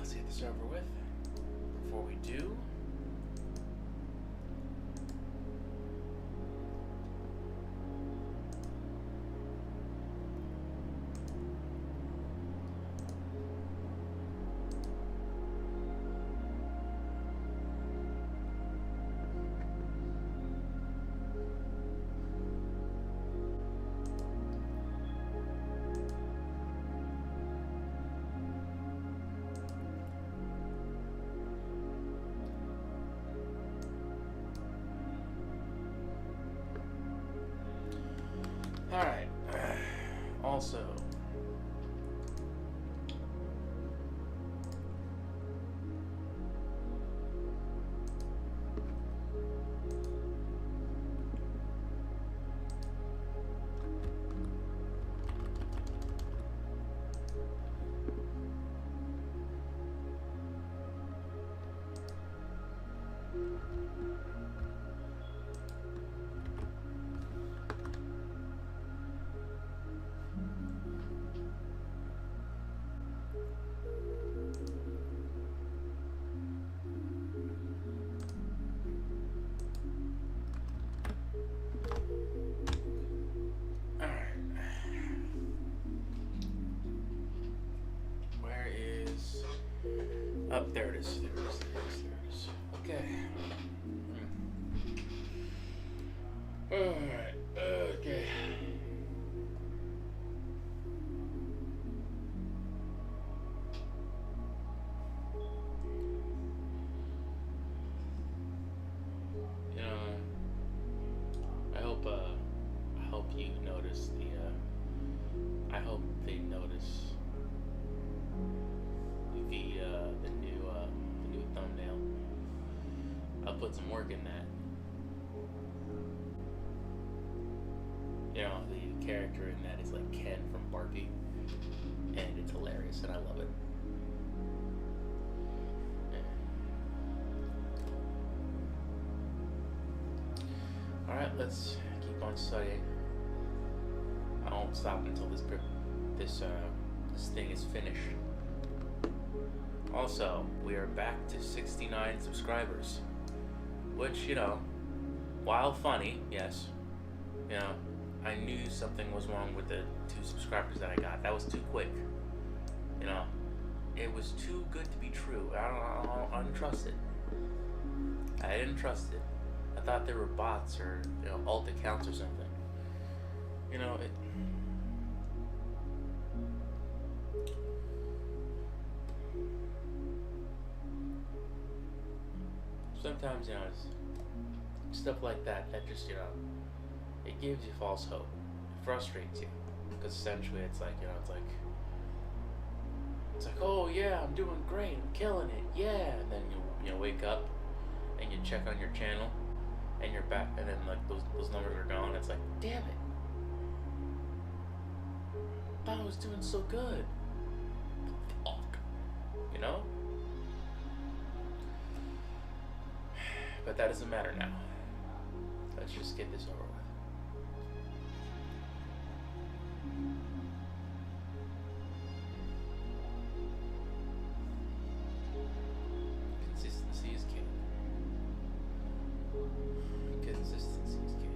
let's get this over with. Before we do, alright. Also, where is... Oh, there it is. There it is. Okay. Alright, okay. You know, I hope you notice I hope they notice the new thumbnail. I'll put some work in that. You know, the character in that is like Ken from Barbie, and it's hilarious, and I love it. All right, let's keep on studying. I won't stop until this thing is finished. Also, we are back to 69 subscribers, which, you know, while funny, yes, you know, I knew something was wrong with the 2 subscribers that I got. That was too quick. You know, it was too good to be true. I didn't trust it. I didn't trust it. I thought they were bots or, you know, alt accounts or something. You know, it... Sometimes, you know, it's stuff like that just, you know, it gives you false hope. It frustrates you. Because essentially it's like, you know, it's like, oh yeah, I'm doing great, I'm killing it, yeah. And then you wake up and you check on your channel and you're back, and then like those numbers are gone. It's like, damn it. I thought I was doing so good. Fuck. You know? But that doesn't matter now. Let's just get this over with. Consistency is king. Consistency is king.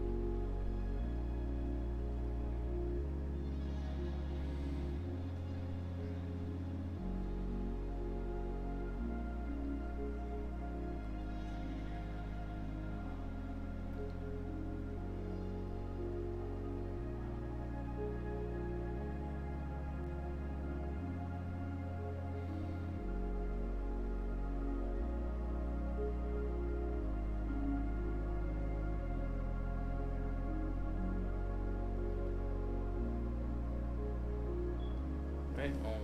Right on, okay.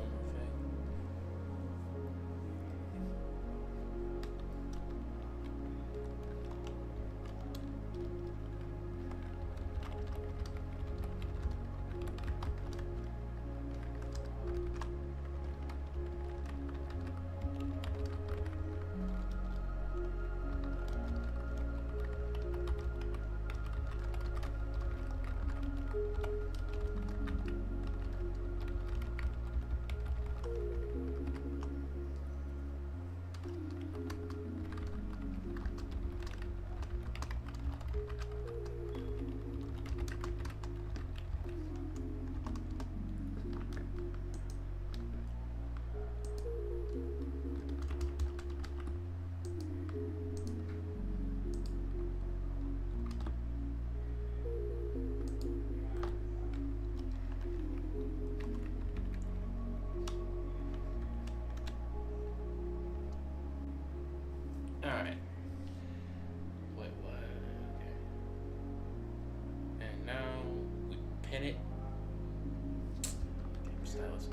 was.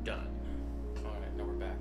Done. Alright, now we're back.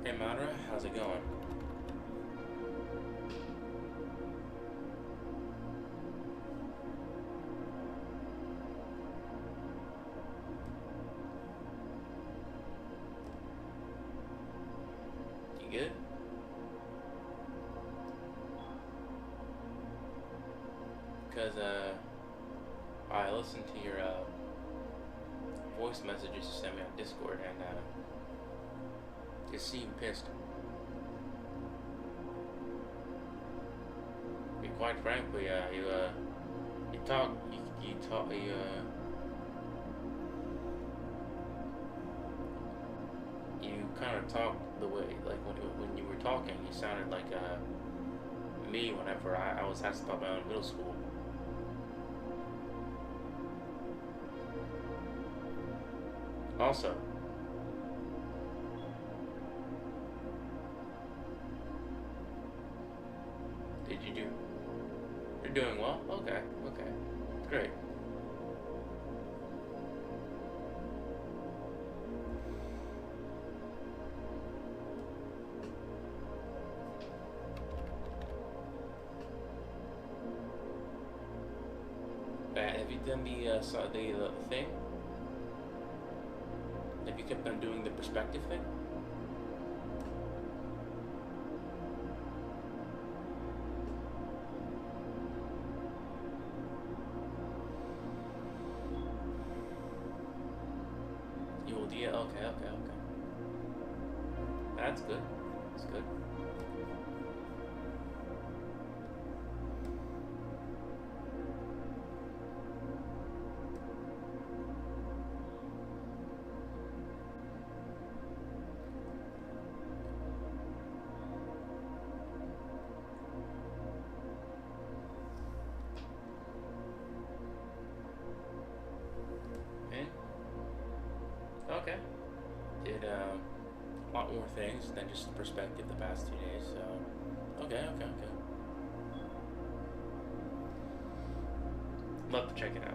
Hey Madra, how's it going? You good? Because I listened to your voice messages you sent me on Discord, and you seem pissed. Be quite frankly, you talk, you kind of talk the way, like when you were talking, you sounded like me whenever I was asked about my own middle school. Also, did you do? You're doing well? Okay, okay. Great. Have you done the thing? Have you kept on doing the perspective thing? You will, yeah, okay, okay, okay. That's good. That's good. Okay. Did a lot more things than just perspective the past 2 days, so okay, okay, okay. Love to check it out.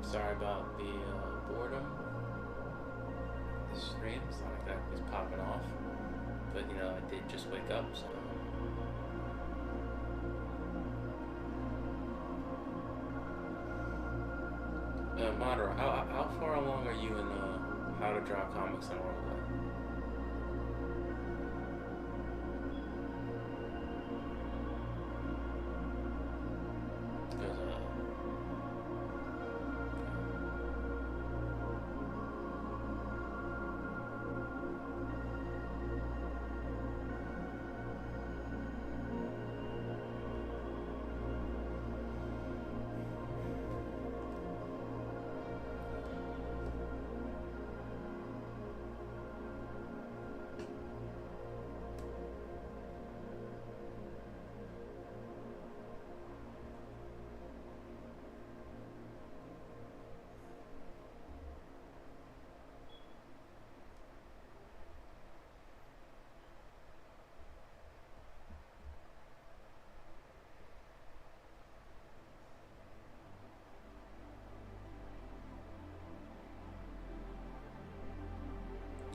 Sorry about the boredom. The stream's not exactly popping off, but you know I did just wake up, so. Madara, how far along are you in How to Draw Comics in World War?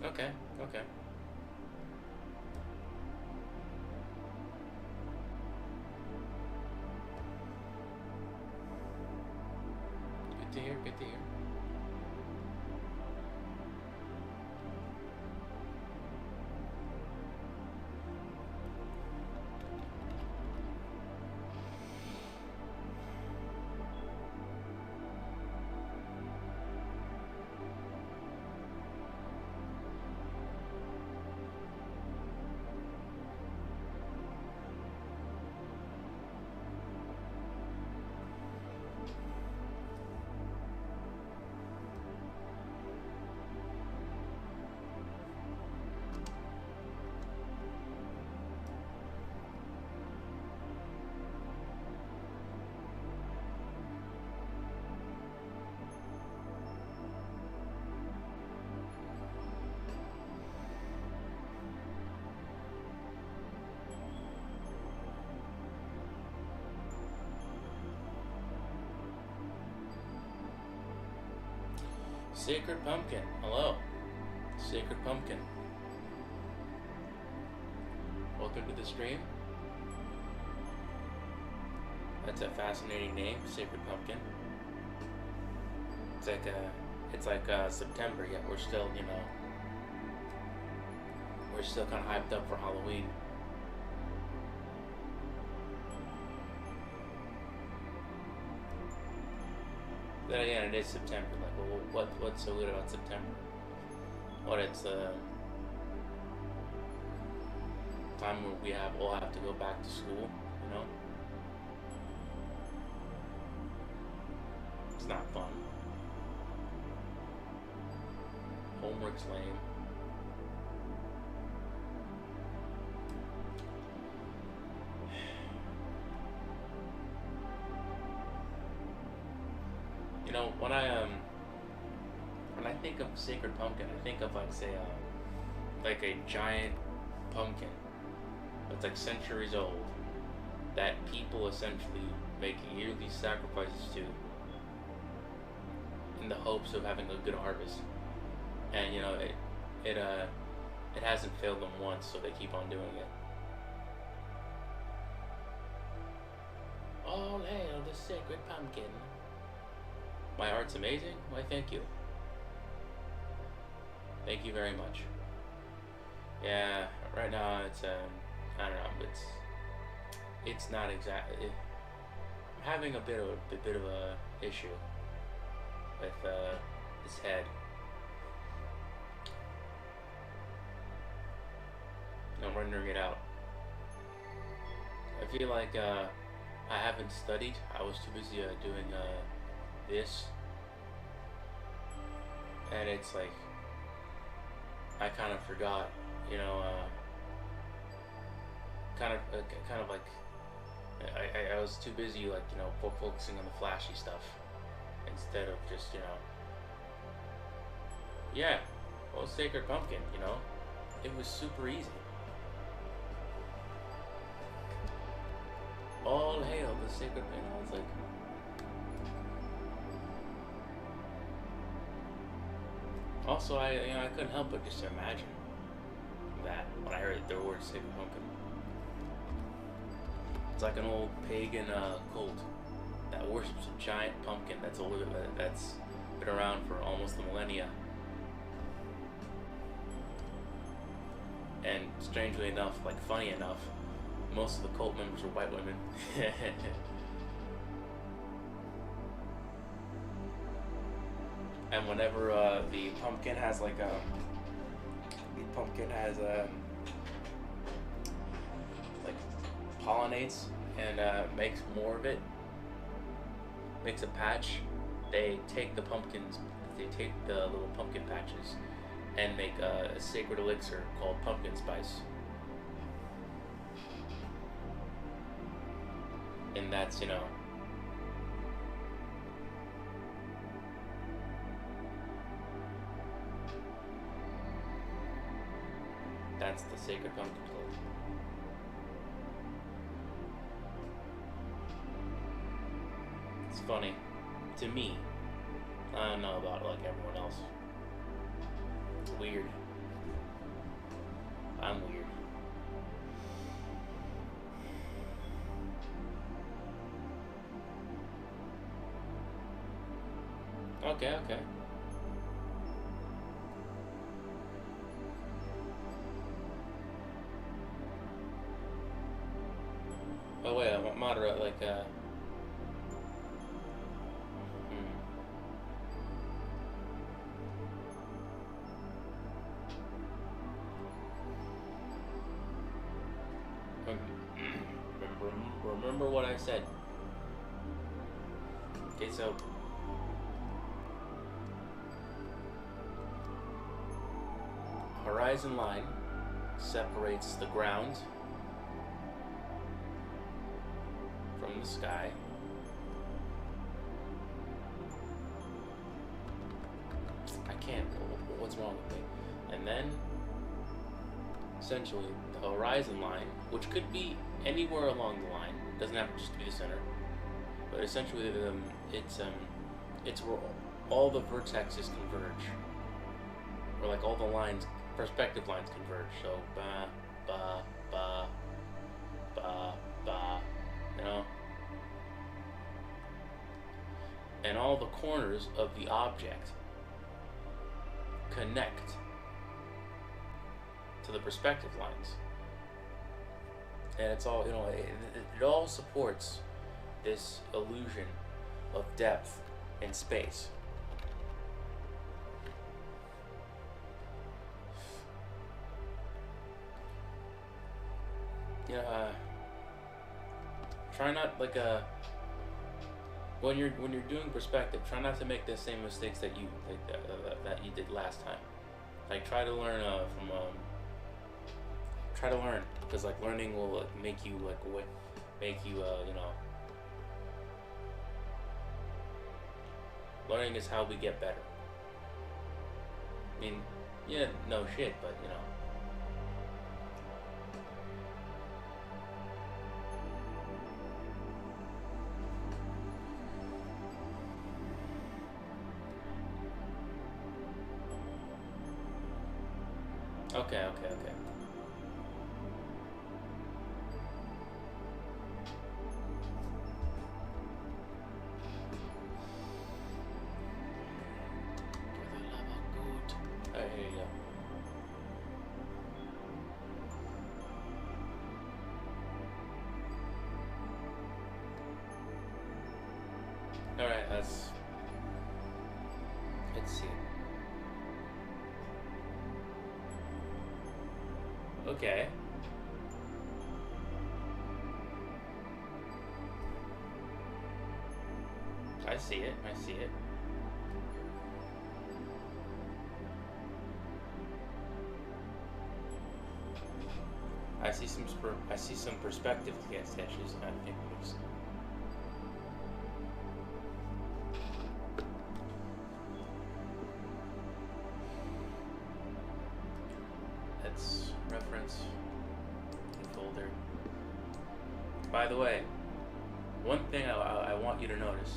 Okay, okay. Good to hear, good to hear. Sacred Pumpkin, hello. Sacred Pumpkin. Welcome to the stream. That's a fascinating name, Sacred Pumpkin. It's like September, yet we're still, we're still kind of hyped up for Halloween. Then again, it is September. Like, well, what's so good about September? What, it's the time where we'll have to go back to school, It's not fun. Homework's lame. When I think of Sacred Pumpkin, I think of like a giant pumpkin that's like centuries old that people essentially make yearly sacrifices to in the hopes of having a good harvest. And it hasn't failed them once, so they keep on doing it. All hail the Sacred Pumpkin. My art's amazing? Why, thank you. Thank you very much. Yeah, right now it's I don't know, it's not exactly. I'm having a bit of a issue with his head. I'm rendering it out. I feel like I haven't studied. I was too busy doing this, and it's like I kind of forgot, kind of like I was too busy, like, focusing on the flashy stuff instead of just, yeah, well, Sacred Pumpkin, it was super easy. All hail the Sacred Pumpkin. It's like, also, I couldn't help but just imagine that when I heard the word Sacred Pumpkin. It's like an old pagan cult that worships a giant pumpkin that's been around for almost a millennia. And strangely enough, like funny enough, most of the cult members are white women. And whenever the pumpkin has pollinates and makes more of it, makes a patch, they take the little pumpkin patches and make a sacred elixir called pumpkin spice. And that's, that's the Sacred Pumpkin cult. It's funny. To me. I don't know about like everyone else. It's weird. I'm weird. Okay, okay. Oh wait, I want moderate like remember what I said. Okay, so horizon line separates the ground from the sky. I can't. What's wrong with me? And then, essentially, the horizon line, which could be anywhere along the line, doesn't have to just be the center, but essentially, it's where all the vertexes converge, or like all the lines, perspective lines converge. So ba ba ba ba ba, you know, and all the corners of the object connect to the perspective lines, and it's all, you know, it all supports this illusion of depth and space. Yeah, try not like when you're doing perspective, try not to make the same mistakes that you that you did last time. Like try to learn try to learn, because like learning will like make you you know, learning is how we get better. I mean, yeah, no shit, but you know. Okay, okay, okay. Alright, here you go. Alright, let's see. Okay. I see it. I see it. I see some perspective sketches. I think it's. That's reference folder. By the way, one thing I want you to notice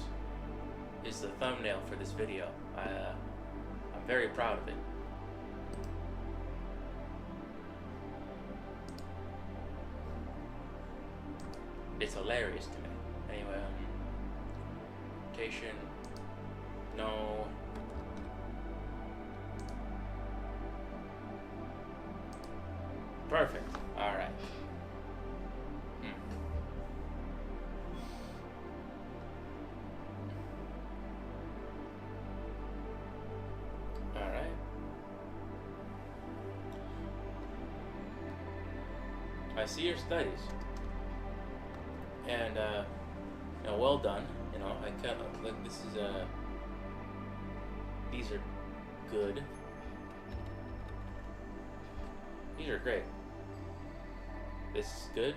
is the thumbnail for this video. I'm very proud of it. It's hilarious to me. Anyway, rotation, no. Perfect. All right. All right. I see your studies. And you know, well done. You know, I kind of like this is these are good. These are great. This is good.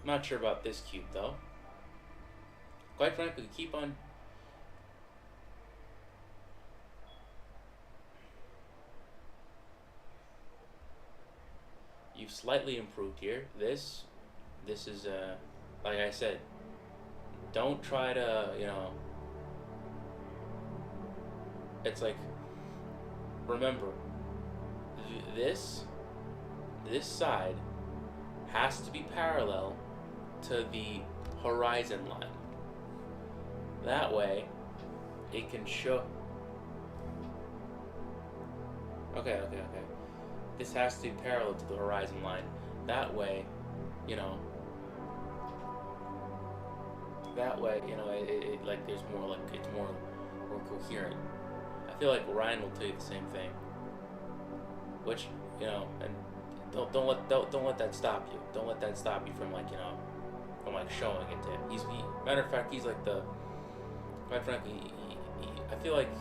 I'm not sure about this cube though. Quite frankly, keep on. You've slightly improved here. This is like I said, don't try to, you know, It's like, remember, this side has to be parallel to the horizon line. That way, it can show. Okay. This has to be parallel to the horizon line. That way, you know. It like there's more like it's more coherent. I feel like Ryan will tell you the same thing. Which, and don't let that stop you. Don't let that stop you from from showing it to him. Matter of fact, he's like quite frankly, I feel like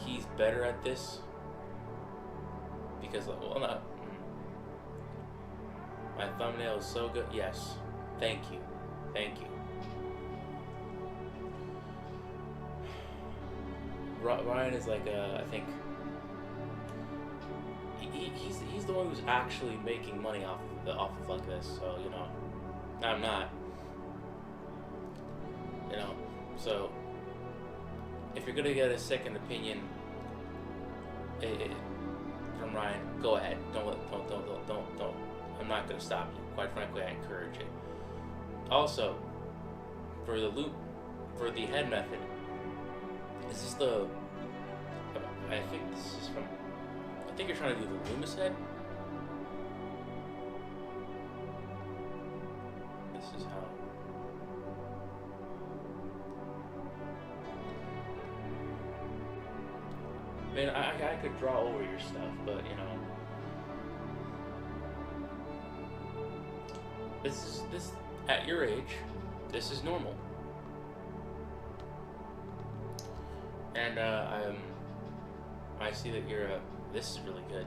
he's better at this because my thumbnail is so good. Yes, thank you. Ryan is like I think he's the one who's actually making money off of like this. So I'm not. So if you're gonna get a second opinion from Ryan, go ahead. Don't. I'm not gonna stop you. Quite frankly, I encourage it. Also, for the head method. Is this I think this is from. I think you're trying to do the Loomis head. This is how. I mean, I could draw over your stuff, but this at your age, this is normal. And I see that you're this is really good.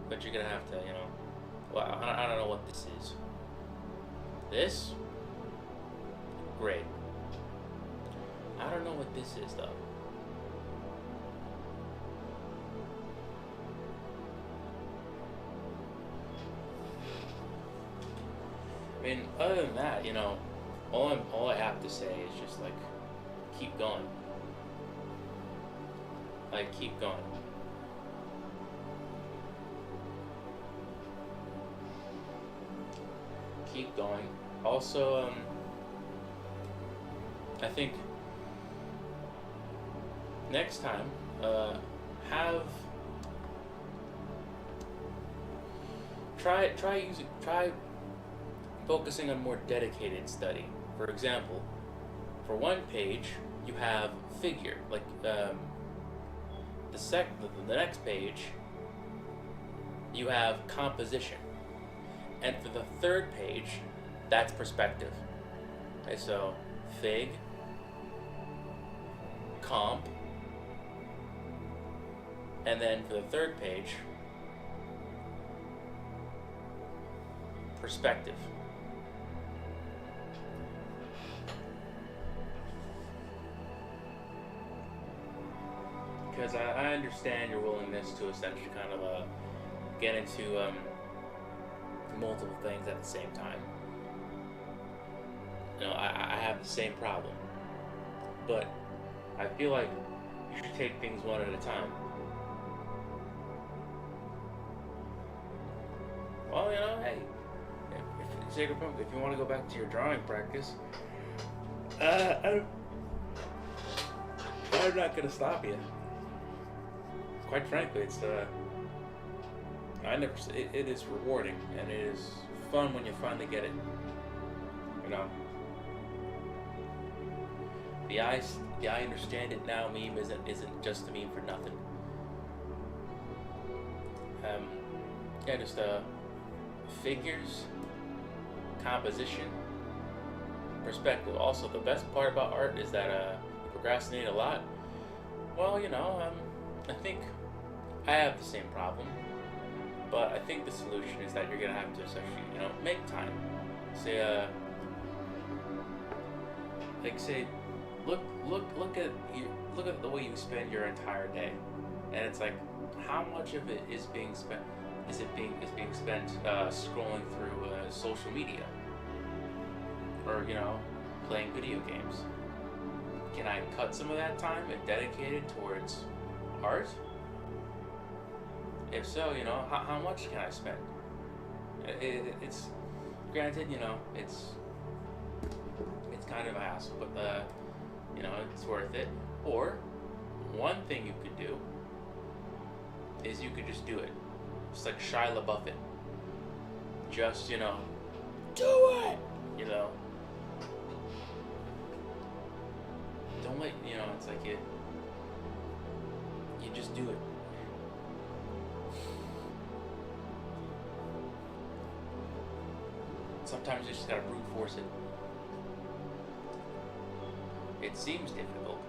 But you're gonna have to, well, I don't know what this is. This? Great. I don't know what this is though. I mean, other than that, all I have to say is just like, keep going. Like, keep going. Keep going. Also, I think next time, try focusing on more dedicated study. For example, for one page, you have figure, like the next page, you have composition, and for the third page, that's perspective. Okay, so fig, comp, and then for the third page, perspective. Because I understand your willingness to essentially kind of get into multiple things at the same time. I have the same problem. But I feel like you should take things one at a time. Well, hey, if you want to go back to your drawing practice, I'm not going to stop you. Quite frankly, it is rewarding, and it is fun when you finally get it. The I understand it now meme isn't just a meme for nothing. Just figures, composition, perspective. Also, the best part about art is that you procrastinate a lot. Well, I think I have the same problem, but I think the solution is that you're gonna have to essentially, make time. Look at the way you spend your entire day, and it's like, how much of it is being spent? Is being spent scrolling through social media? or playing video games. Can I cut some of that time and dedicate it towards art? If so, how much can I spend? It's granted, it's kind of a hassle, but it's worth it. Or one thing you could do is you could just do it. Just like Shia LaBeouf. Just, do it! Don't let, it's like you just do it. Sometimes you just gotta brute force it. It seems difficult,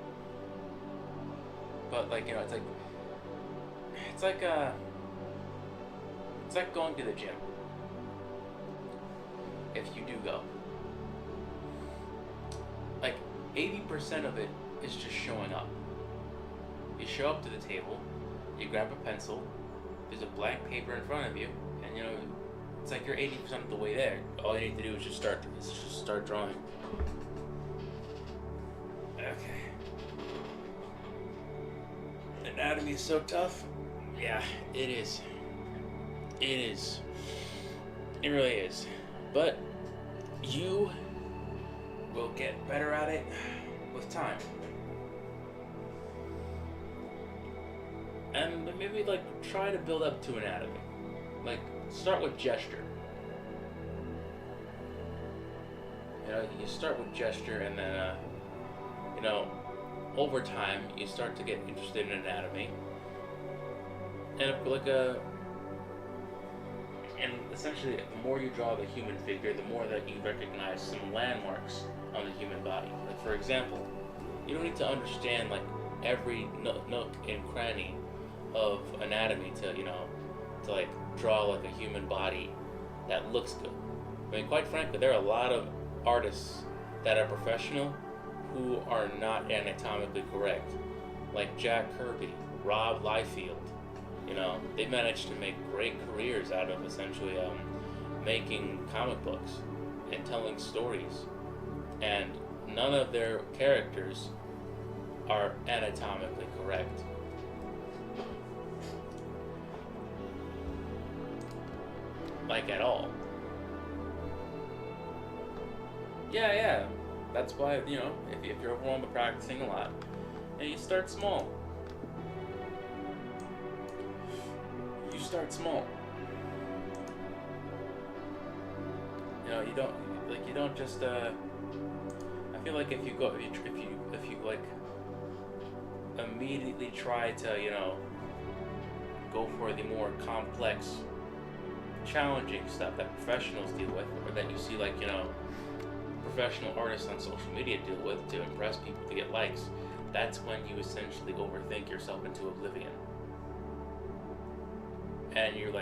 but it's like going to the gym. If you do go, like 80% of it is just showing up. You show up to the table, you grab a pencil, there's a blank paper in front of you, and it's like you're 80% of the way there. All you need to do is just start drawing. Okay. Anatomy is so tough. Yeah, it is. It is. It really is. But you will get better at it with time. And maybe try to build up to anatomy. Start with gesture. You start with gesture, and then over time you start to get interested in anatomy. And essentially, the more you draw the human figure, the more that you recognize some landmarks on the human body. Like, for example, you don't need to understand every nook and cranny of anatomy to draw a human body that looks good. I mean, quite frankly, there are a lot of artists that are professional who are not anatomically correct, like Jack Kirby, Rob Liefeld. They managed to make great careers out of essentially making comic books and telling stories, and none of their characters are anatomically correct. At all. Yeah. That's why, if you're overwhelmed with practicing a lot, you start small. You start small. You don't just I feel like if you immediately try to, go for the more complex, challenging stuff that professionals deal with, or that you see professional artists on social media deal with to impress people to get likes, that's when you essentially overthink yourself into oblivion. And you're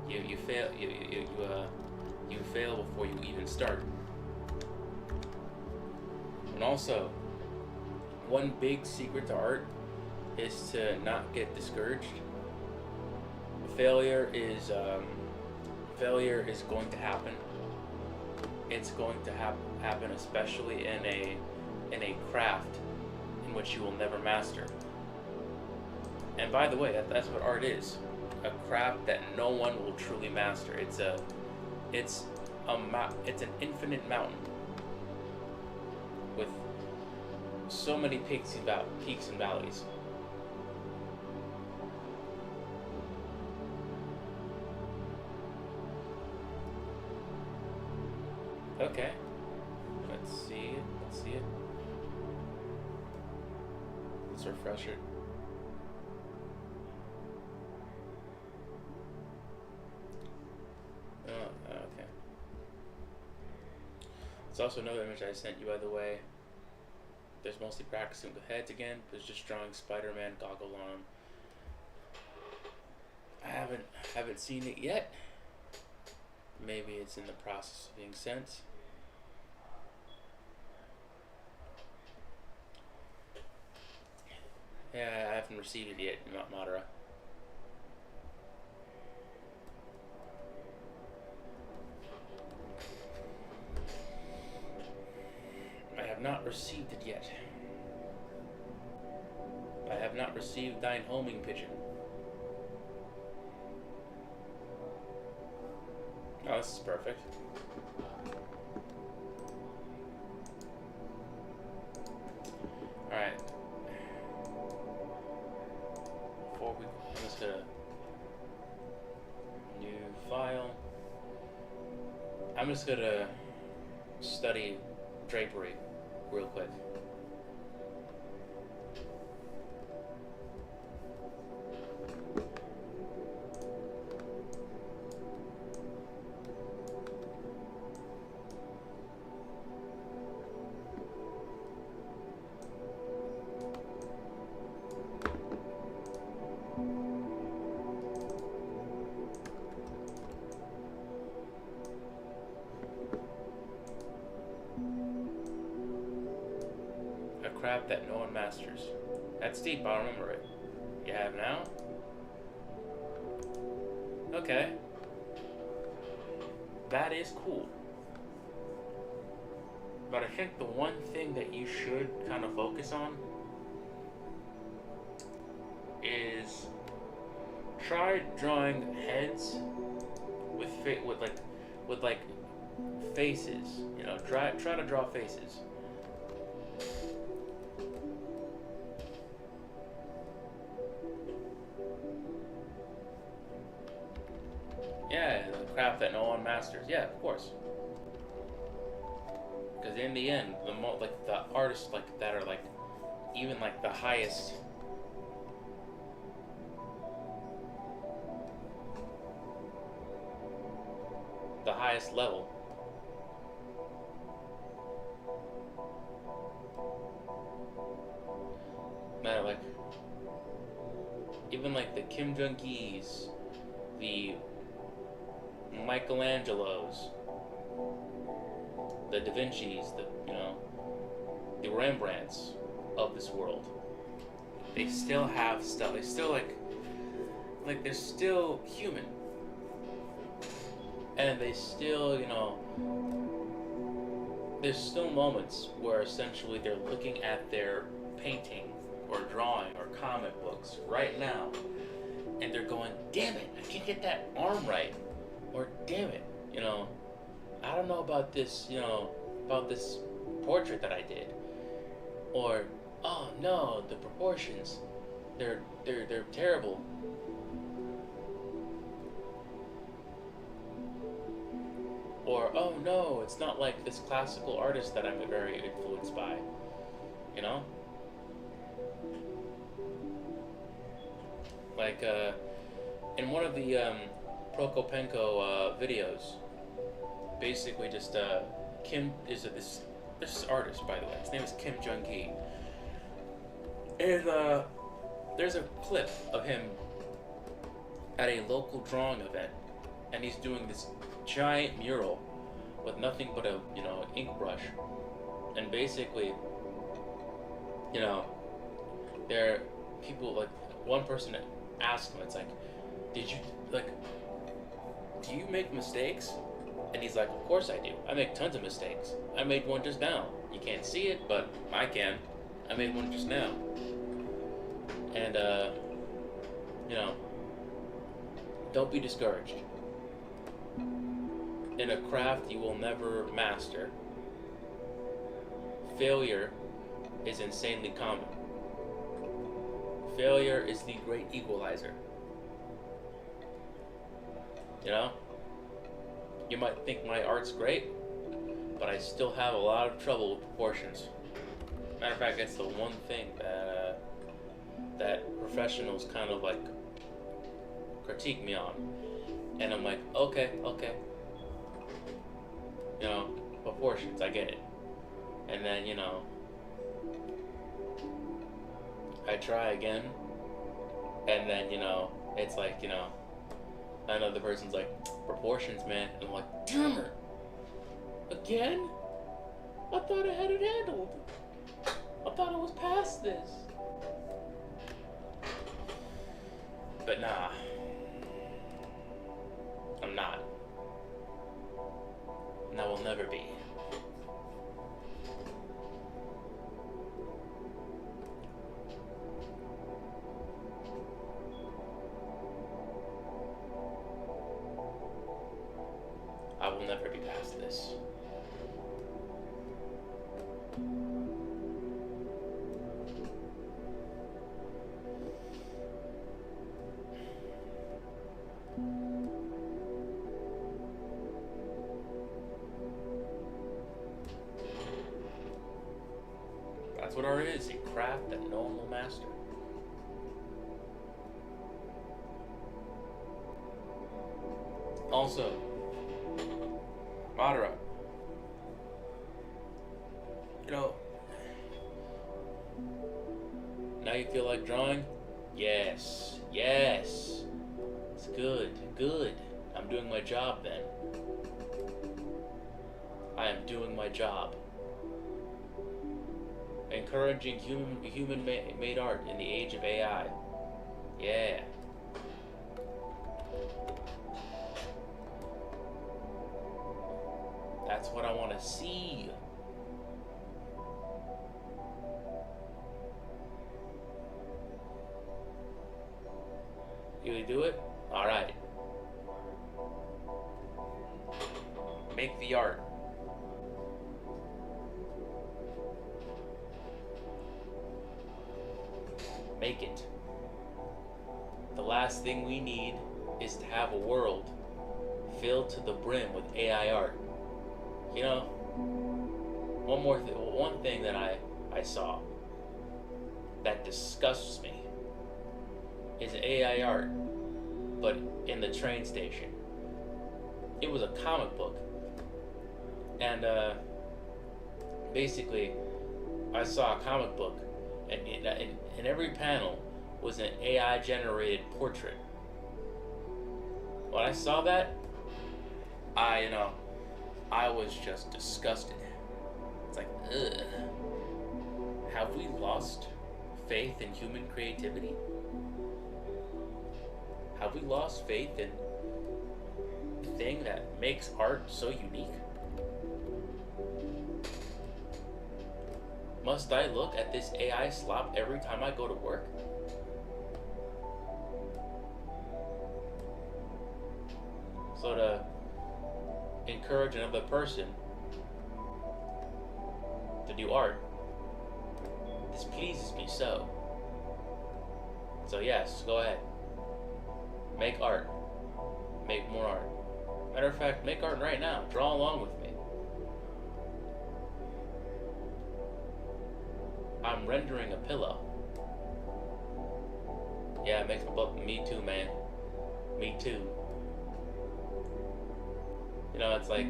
you fail you fail before you even start. And also, one big secret to art is to not get discouraged. Failure is going to happen. It's going to happen, especially in a craft in which you will never master. And by the way, that's what art is. A craft that no one will truly master. It's an infinite mountain with so many peaks and valleys. Okay, let's see it. Let's refresh it. Okay. It's also another image I sent you, by the way. There's mostly practicing with heads again. There's just drawing Spider-Man goggle on him. I haven't seen it yet. Maybe it's in the process of being sent. Yeah, I haven't received it yet, Madara. not received it yet. I have not received thine homing pigeon. Oh, this is perfect. Alright. Before we... I'm just gonna... New file. I'm just gonna study drapery real quick. Craft that no one masters. That's deep, I'll remember it. You have now? Okay. That is cool. But I think the one thing that you should kind of focus on is try drawing heads with faces. You know, try to draw faces. Yeah, the craft that no one masters. Yeah, of course. Because in the end, the artists that are even the highest. The highest level. Man, even the Kim Jong-gis, the Michelangelos, the Da Vinci's, the Rembrandts of this world. They still have stuff. They still they're still human, and they still, there's still moments where essentially they're looking at their painting or drawing or comic books right now, and they're going, "Damn it, I can't get that arm right." Or damn it, I don't know about this, about this portrait that I did. Or, oh no, the proportions, they're terrible. Or, oh no, it's not like this classical artist that I'm very influenced by, in one of the, Prokopenko videos, basically just Kim is this artist, by the way. His name is Kim Jong-gi, and there's a clip of him at a local drawing event, and he's doing this giant mural with nothing but a ink brush, and basically there are people one person asked him, it's did you do you make mistakes? And he's like, of course I do. I make tons of mistakes. I made one just now. You can't see it, but I can. I made one just now. And, don't be discouraged. In a craft you will never master, failure is insanely common. Failure is the great equalizer. You might think my art's great, but I still have a lot of trouble with proportions. Matter of fact, that's the one thing that professionals kind of critique me on. And I'm like, okay. Proportions, I get it. And then, I try again, and then, it's another person's like, proportions, man. And I'm like, damn it! Again? I thought I had it handled. I thought I was past this. But nah. I'm not. And I will never be. never be past this. That's what art is, a craft that no one will master. Also, Madara, you know, now you feel like drawing? Yes, yes. It's good, good. I'm doing my job then. I am doing my job. Encouraging human-made art in the age of AI. Yeah. That's what I want to see. You do it? Alright. Make the art. Make it. The last thing we need is to have a world filled to the brim with AI art. You know, one thing that I saw that disgusts me is AI art, but in the train station. It was a comic book, and basically, I saw a comic book, and in every panel was an AI generated portrait. When I saw that, I was just disgusted. It's like, ugh. Have we lost faith in human creativity? Have we lost faith in the thing that makes art so unique? Must I look at this AI slop every time I go to work? So to encourage another person to do art, this pleases me so. So yes, go ahead. Make art. Make more art. Matter of fact, make art right now. Draw along with me. I'm rendering a pillow. Yeah, it makes me too, man. Me too. You know, it's like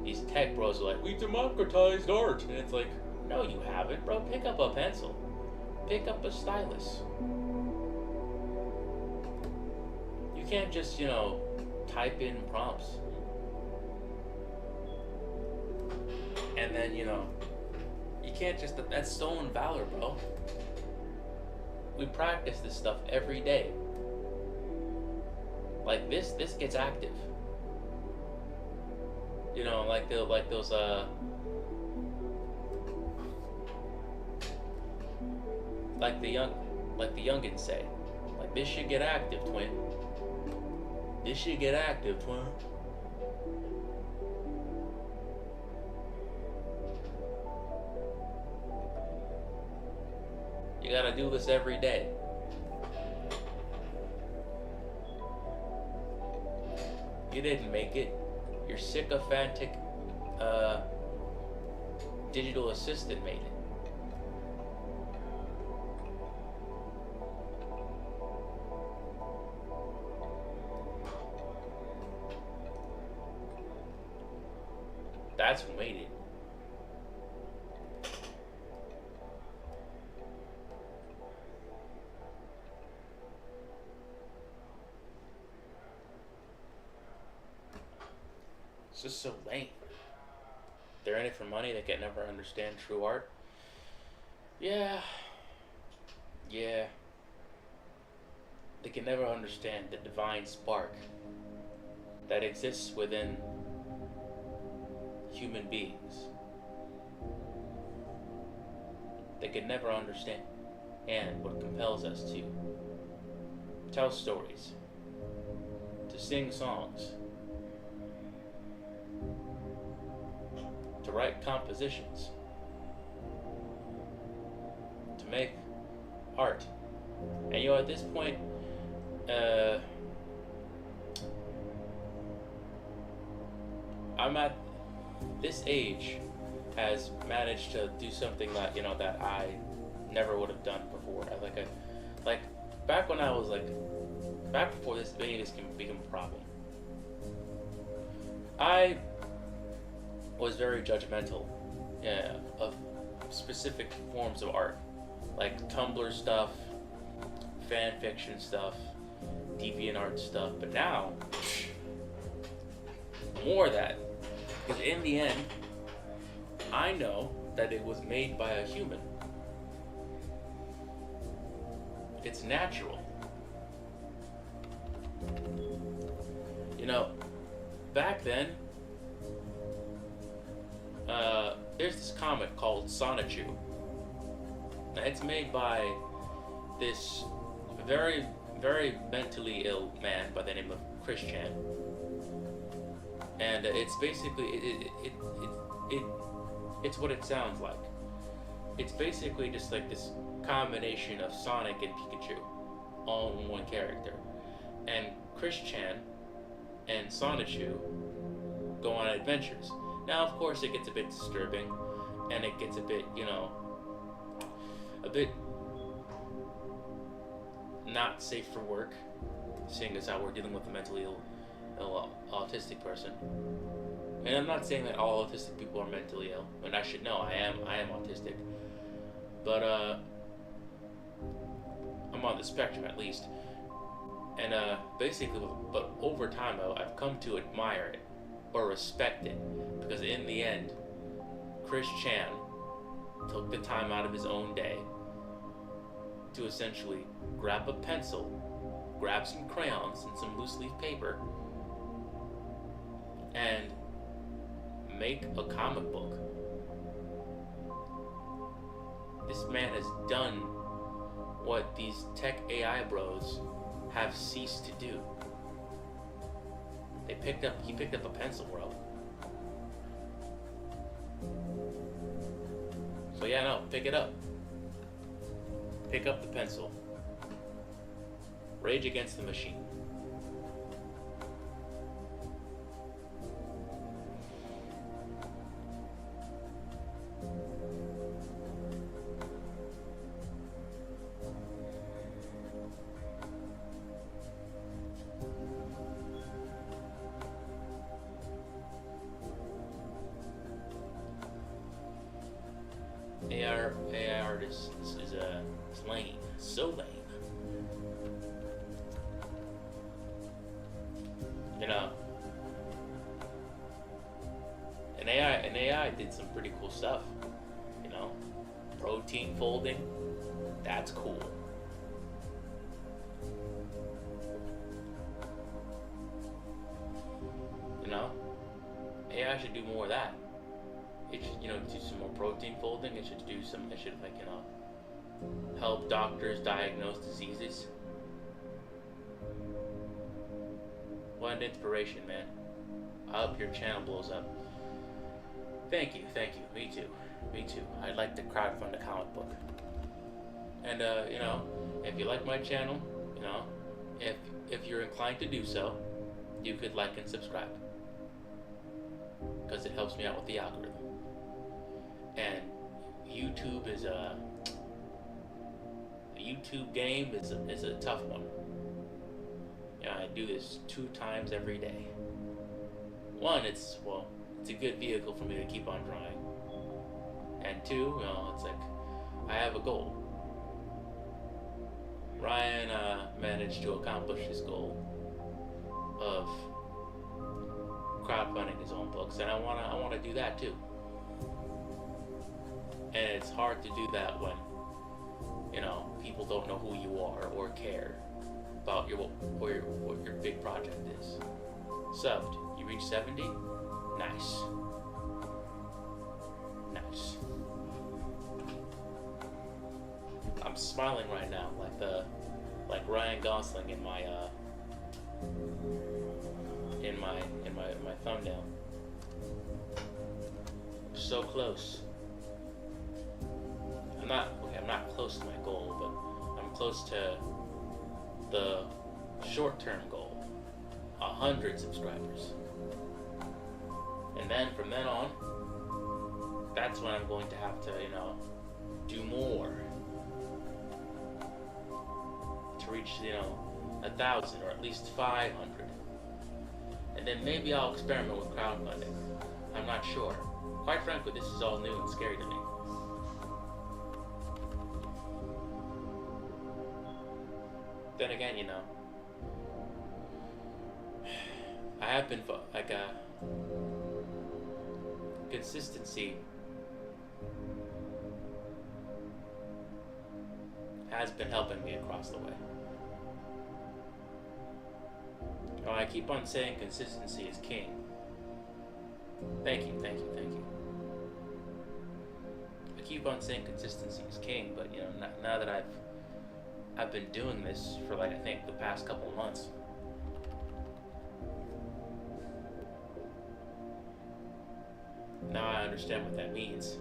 these tech bros are like, we democratized art. And it's like, no, you haven't, bro. Pick up a pencil. Pick up a stylus. You can't just, type in prompts. And then, you can't just, that's stolen valor, bro. We practice this stuff every day. Like this gets active. Like those like the youngins say, like, this should get active, twin. This should get active, twin. You gotta do this every day. You didn't make it. Your sycophantic digital assistant made it. That's who made it. It's just so lame. They're in it for money. They can never understand true art. Yeah. They can never understand the divine spark that exists within human beings. They can never understand what compels us to tell stories, to sing songs, right compositions to make art. And you know, at this point, I'm at this age has managed to do something that, you know, that I never would have done before. Like back when I was like, back before this became a problem, I was very judgmental, of specific forms of art, like Tumblr stuff, fan fiction stuff, DeviantArt stuff. But now, more of that, because in the end, I know that it was made by a human. It's natural. You know, back then, there's this comic called Sonichu. Now, it's made by this very, very mentally ill man by the name of Chris Chan. And it's basically, it's what it sounds like. It's basically just like this combination of Sonic and Pikachu all in one character. And Chris Chan and Sonichu go on adventures. Now, of course, it gets a bit disturbing, and it gets a bit, you know, a bit not safe for work, seeing as how we're dealing with a mentally ill autistic person. And I'm not saying that all autistic people are mentally ill, and I should know I am autistic, but I'm on the spectrum at least. And basically, but over time, I've come to admire it or respect it, because in the end, Chris Chan took the time out of his own day to essentially grab a pencil, grab some crayons and some loose leaf paper, and make a comic book. This man has done what these tech AI bros have ceased to do. He picked up a pencil, bro. So yeah, no, pick it up. Pick up the pencil. Rage Against the Machine. AI artist is lame, so lame. You know, an AI did some pretty cool stuff. You know, protein folding, that's cool. You know, AI should do more of that. It should, you know, do some more protein folding. It should like, you know, help doctors diagnose diseases. What an inspiration, man. I hope your channel blows up. Thank you. Me too. I'd like to crowdfund a comic book. And you know, if you like my channel, you know, if you're inclined to do so, you could like and subscribe, because it helps me out with the algorithm. And YouTube is the YouTube game is a tough one. You know, I do this 2 times every day. One, it's a good vehicle for me to keep on drawing. And 2, you know, it's like I have a goal. Ryan managed to accomplish his goal of crowdfunding his own books, and I wanna do that too. And it's hard to do that when, you know, people don't know who you are or care about what your big project is. Subbed. You reached 70? Nice. I'm smiling right now, like Ryan Gosling in my thumbnail. so close. I'm not close to my goal, but I'm close to the short-term goal, 100 subscribers. And then from then on, that's when I'm going to have to, do more to reach, 1,000 or at least 500. And then maybe I'll experiment with crowdfunding. I'm not sure. Quite frankly, this is all new and scary to me. Then again, I have been consistency has been helping me across the way. I keep on saying consistency is king. Thank you. I keep on saying consistency is king, but now that I've been doing this for I think the past couple of months. Now I understand what that means.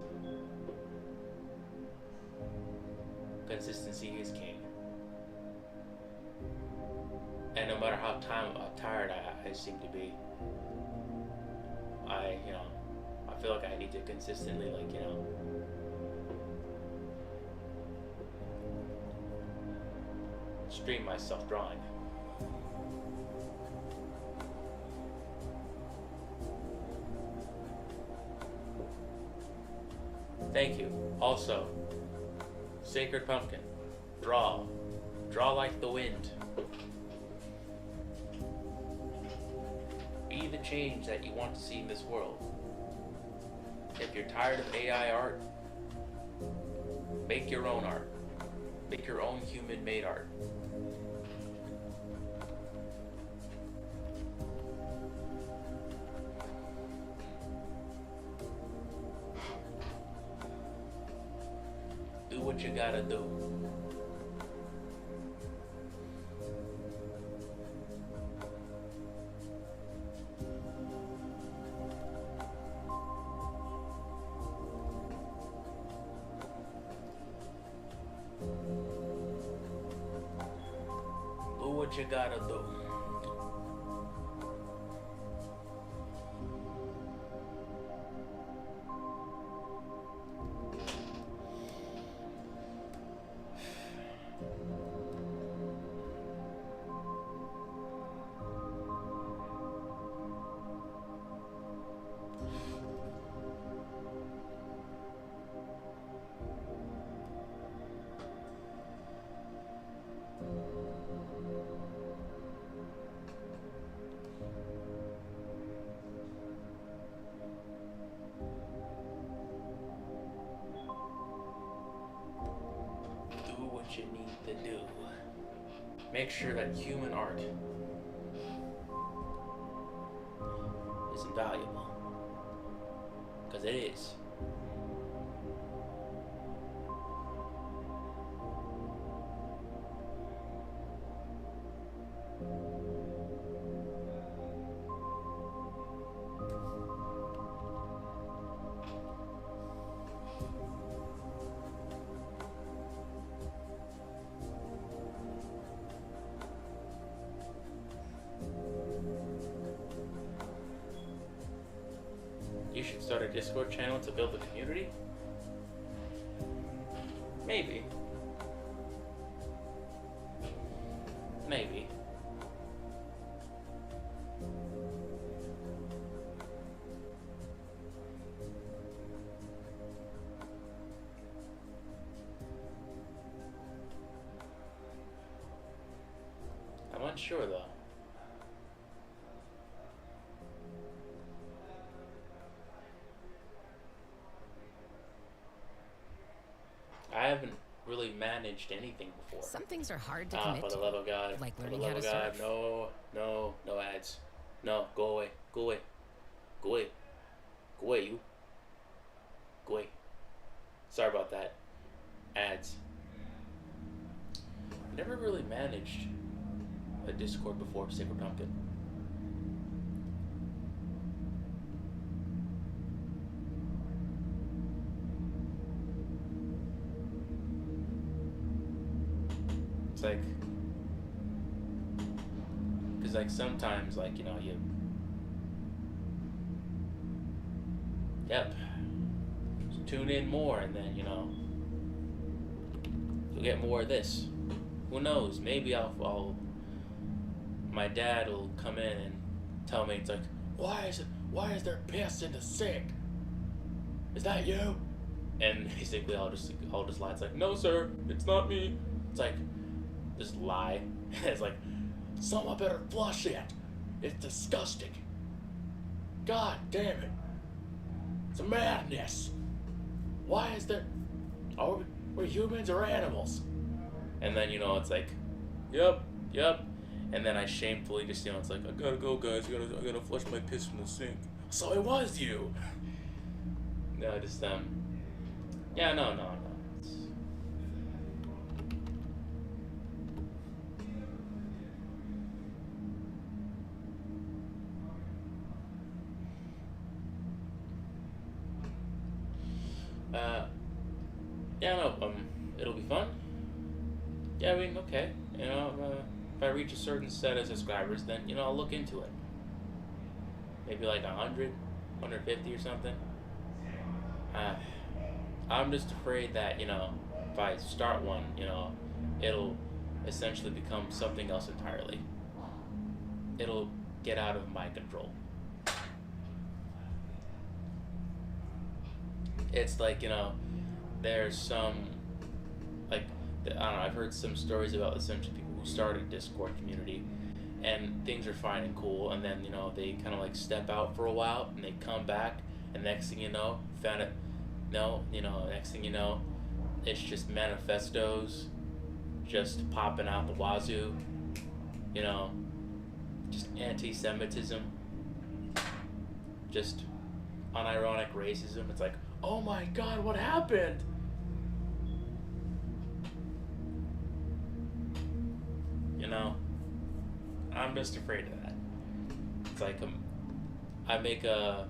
Consistency is king. And no matter how tired I seem to be, I feel like I need to consistently stream myself drawing. Thank you. Also, Sacred Pumpkin, draw like the wind. Be the change that you want to see in this world. If you're tired of AI art, make your own art. Make your own human-made art. Do what you gotta do. Do what you gotta do. You need to do. Make sure that human art is invaluable. Because it is. You should start a Discord channel to build a community? Maybe. Maybe. I'm unsure though. I haven't really managed anything before. Some things are hard to commit for the to, love of God. like For the learning love how to of God. surf. No ads. No, go away. Go away. Go away. Go away, you. Go away. Sorry about that. Ads. Never really managed a Discord before, Sacred Pumpkin. like, because like sometimes like you, yep, just tune in more, and then you'll get more of this. Who knows? Maybe I'll my dad will come in and tell me, it's like, why is there piss in the sink? Is that you? And basically I'll just lie. It's like, no sir, it's not me. It's like, just lie. It's like, someone better flush it. It's disgusting. God damn it. It's a madness. Why is there, are we humans or animals? And then it's like, yep. And then I shamefully just it's like, I gotta go guys, I gotta flush my piss from the sink. So it was you. No, just yeah, no. It's... yeah, no, it'll be fun. Yeah, I mean, okay, if I reach a certain set of subscribers, then I'll look into it. Maybe like 100, 150 or something. I'm just afraid that if I start one, it'll essentially become something else entirely. It'll get out of my control. It's like there's some, like, I don't know, I've heard some stories about essentially people who started a Discord community and things are fine and cool, and then they kind of like step out for a while and they come back, and next thing you know, next thing you know, it's just manifestos just popping out the wazoo, just anti-Semitism, just unironic racism. It's like, oh my god, what happened? I'm just afraid of that. It's like I make I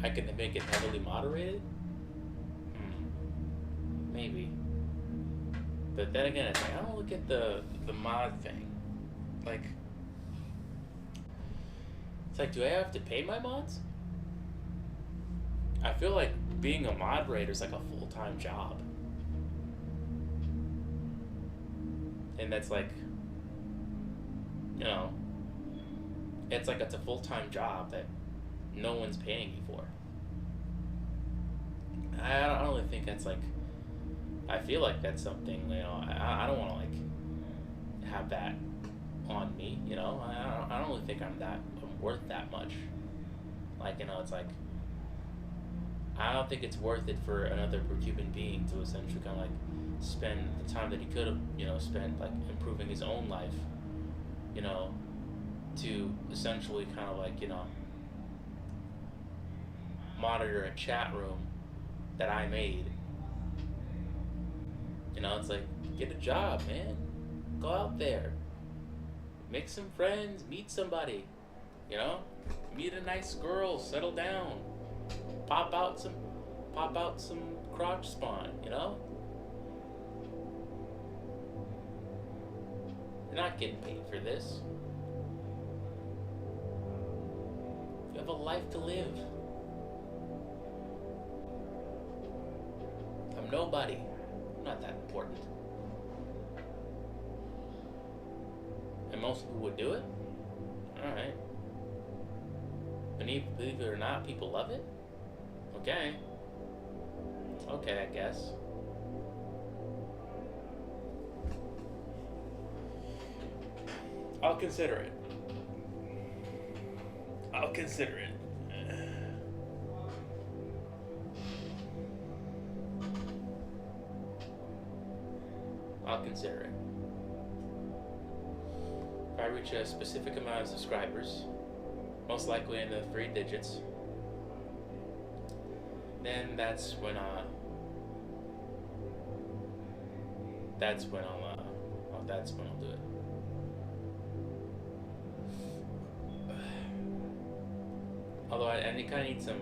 can make it heavily moderated? Maybe. But then again, it's like, I don't look at the mod thing. Like, it's like, do I have to pay my mods? I feel like being a moderator is like a full-time job. And that's like, it's like it's a full-time job that no one's paying you for. I don't really think that's like, I feel like that's something, I don't want to like have that on me, I don't really think I'm worth that much. Like, it's like, I don't think it's worth it for another human being to essentially kind of like spend the time that he could have, spent like improving his own life, to essentially kind of like, monitor a chat room that I made. It's like, get a job, man. Go out there. Make some friends, meet somebody, meet a nice girl, settle down. Pop out some crotch spawn, You're not getting paid for this. You have a life to live. I'm nobody. I'm not that important. And most people would do it? Alright. Believe it or not, people love it? Okay. Okay, I guess. I'll consider it. I'll consider it. I'll consider it. If I reach a specific amount of subscribers, most likely in the 3 digits, then that's when I'll do it. Although I kind of need some.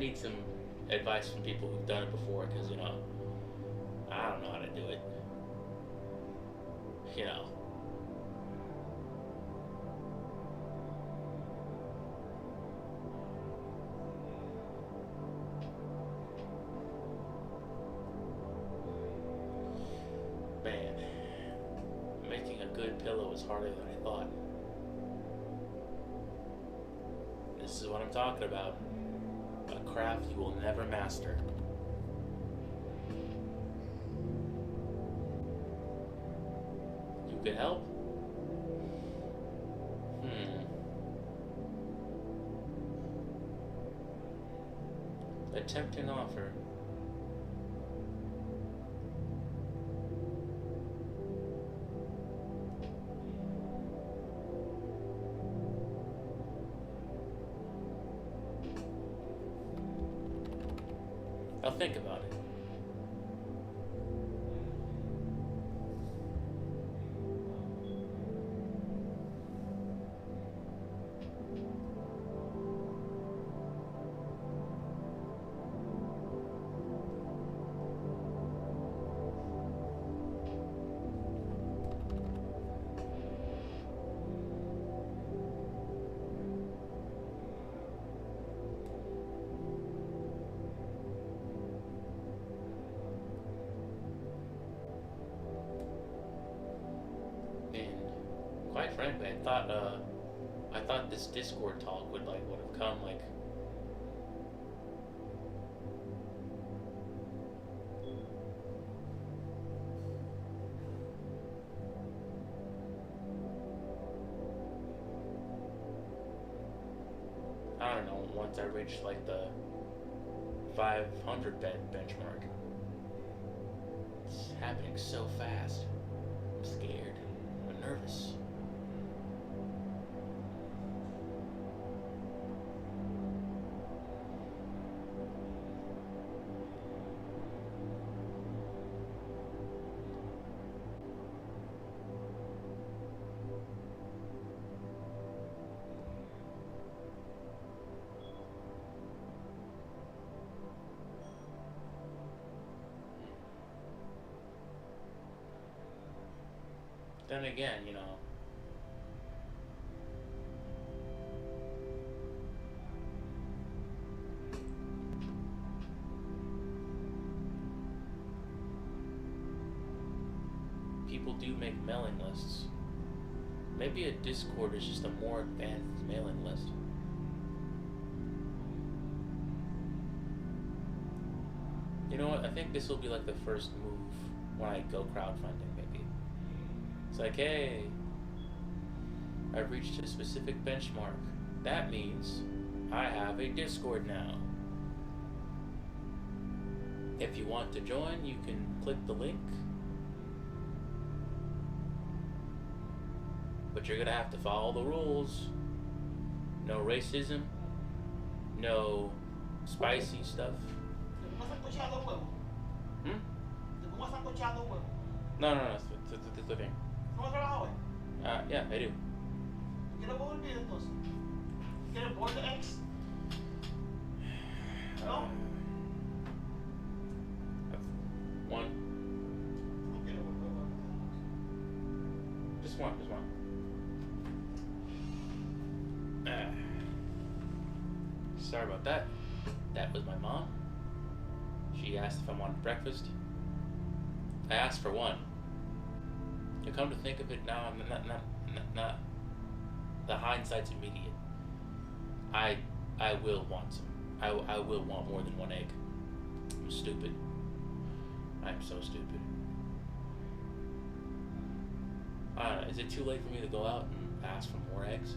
need some advice from people who've done it before, because I don't know how to do it. You know. Man, making a good pillow is harder than I thought. This is what I'm talking about. A craft you will never master. You could help? A tempting offer. I'll think about it. Quite frankly, I thought this Discord talk would have come I don't know, once I reached the 500 bed benchmark. It's happening so fast. I'm scared. I'm nervous. Then again, people do make mailing lists. Maybe a Discord is just a more advanced mailing list. You know what? I think this will be the first move when I go crowdfunding, maybe. It's hey, I've reached a specific benchmark. That means I have a Discord now. If you want to join, you can click the link. But you're gonna have to follow the rules. No racism. No spicy stuff. No, it's the thing. Yeah, I do. ¿Quieres board the eggs? No? One. Just one. Sorry about that. That was my mom. She asked if I wanted breakfast. I asked for one. To come to think of it now, I'm not. The hindsight's immediate. I will want some. I will want more than one egg. I'm stupid. I'm so stupid. I don't know. Is it too late for me to go out and ask for more eggs?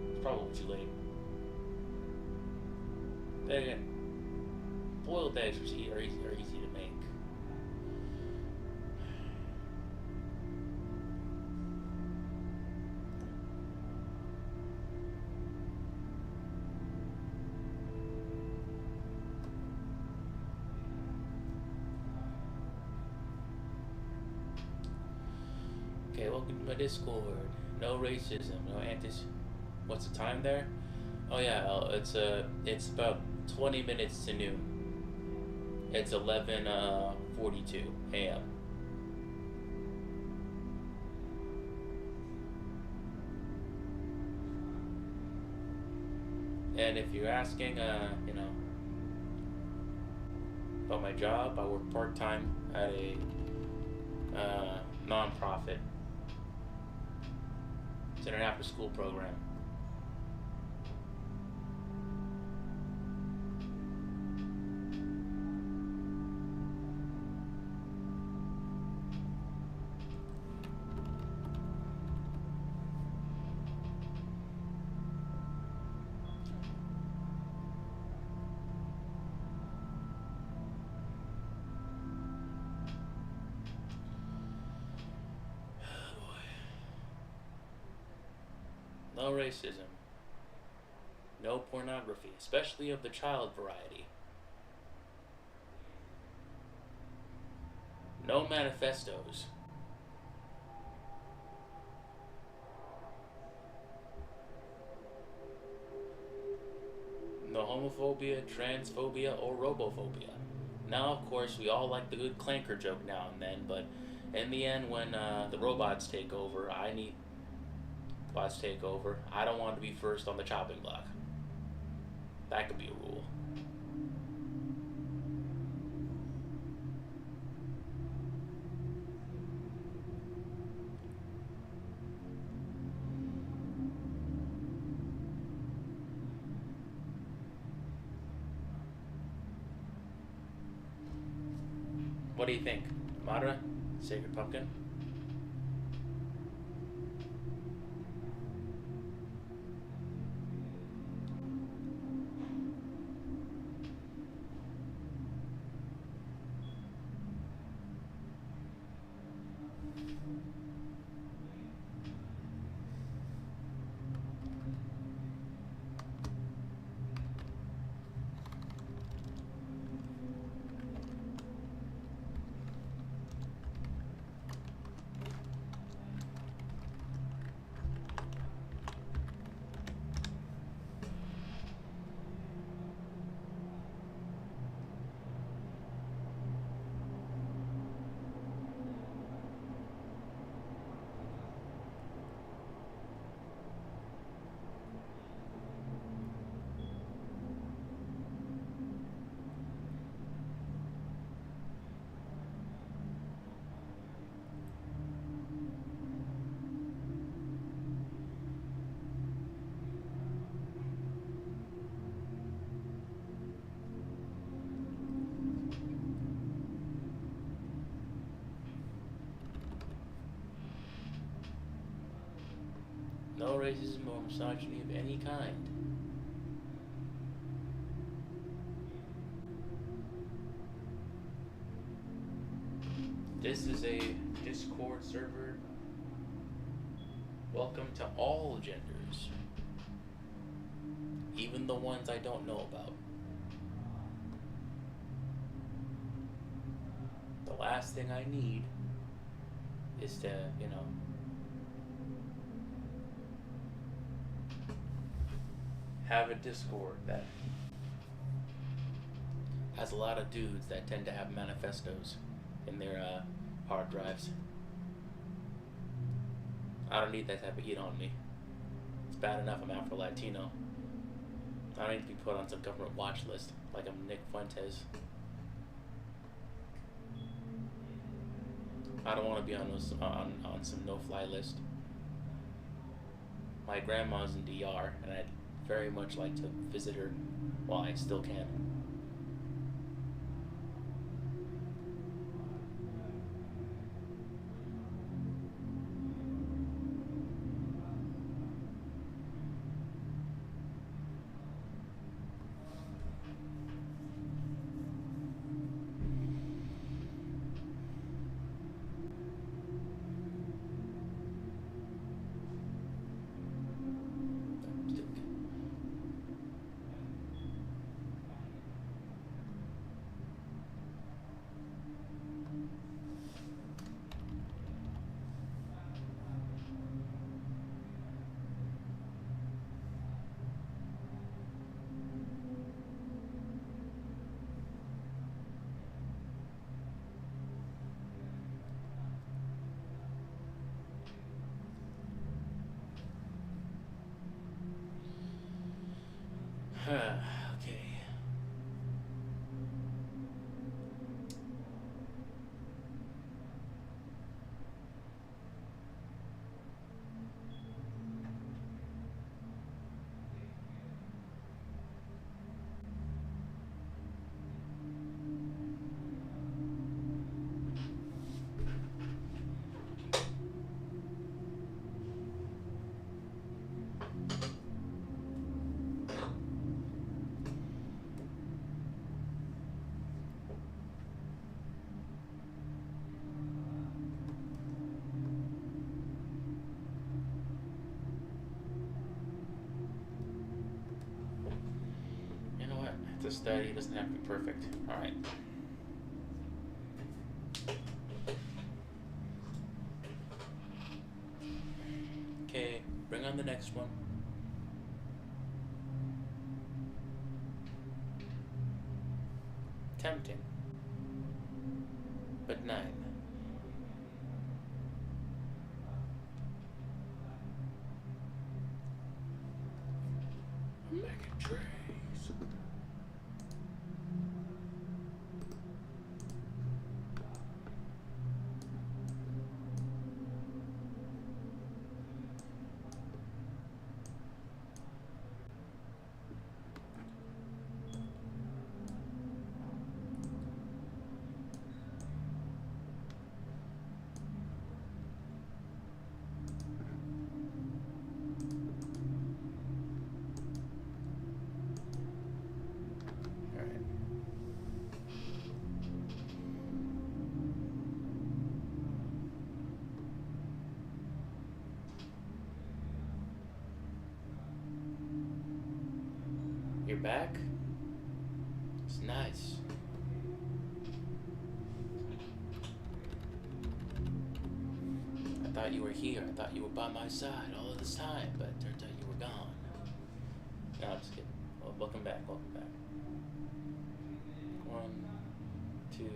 It's probably too late. Then again, boiled eggs are easy to make. Okay, welcome to my Discord. No racism, no anti. What's the time there? Oh yeah, it's about 20 minutes to noon. It's 11:42 a.m. And if you're asking, about my job, I work part time at a non-profit. It's an after-school program. No racism. No pornography, especially of the child variety. No manifestos. No homophobia, transphobia, or robophobia. Now, of course, we all like the good clanker joke now and then, but in the end, when the robots take over, I don't want to be first on the chopping block. That could be a rule. What do you think? Madara? Sacred Pumpkin? No racism or misogyny of any kind. This is a Discord server. Welcome to all genders. Even the ones I don't know about. The last thing I need is to, have a Discord that has a lot of dudes that tend to have manifestos in their hard drives. I don't need that type of heat on me. It's bad enough I'm Afro-Latino. I don't need to be put on some government watch list like I'm Nick Fuentes. I don't want to be on some no-fly list. My grandma's in DR, and I'd very much like to visit her while I still can. Okay. You know what? To study, it doesn't have to be perfect. Alright. Okay, bring on the next one. Tempting. But 9. I'm making trays. Alright. You're back? It's nice. I thought you were here. I thought you were by my side all of this time, but it turns out you were gone. No, I'm just kidding. Well, welcome back. Welcome back. 1, 2. Yes,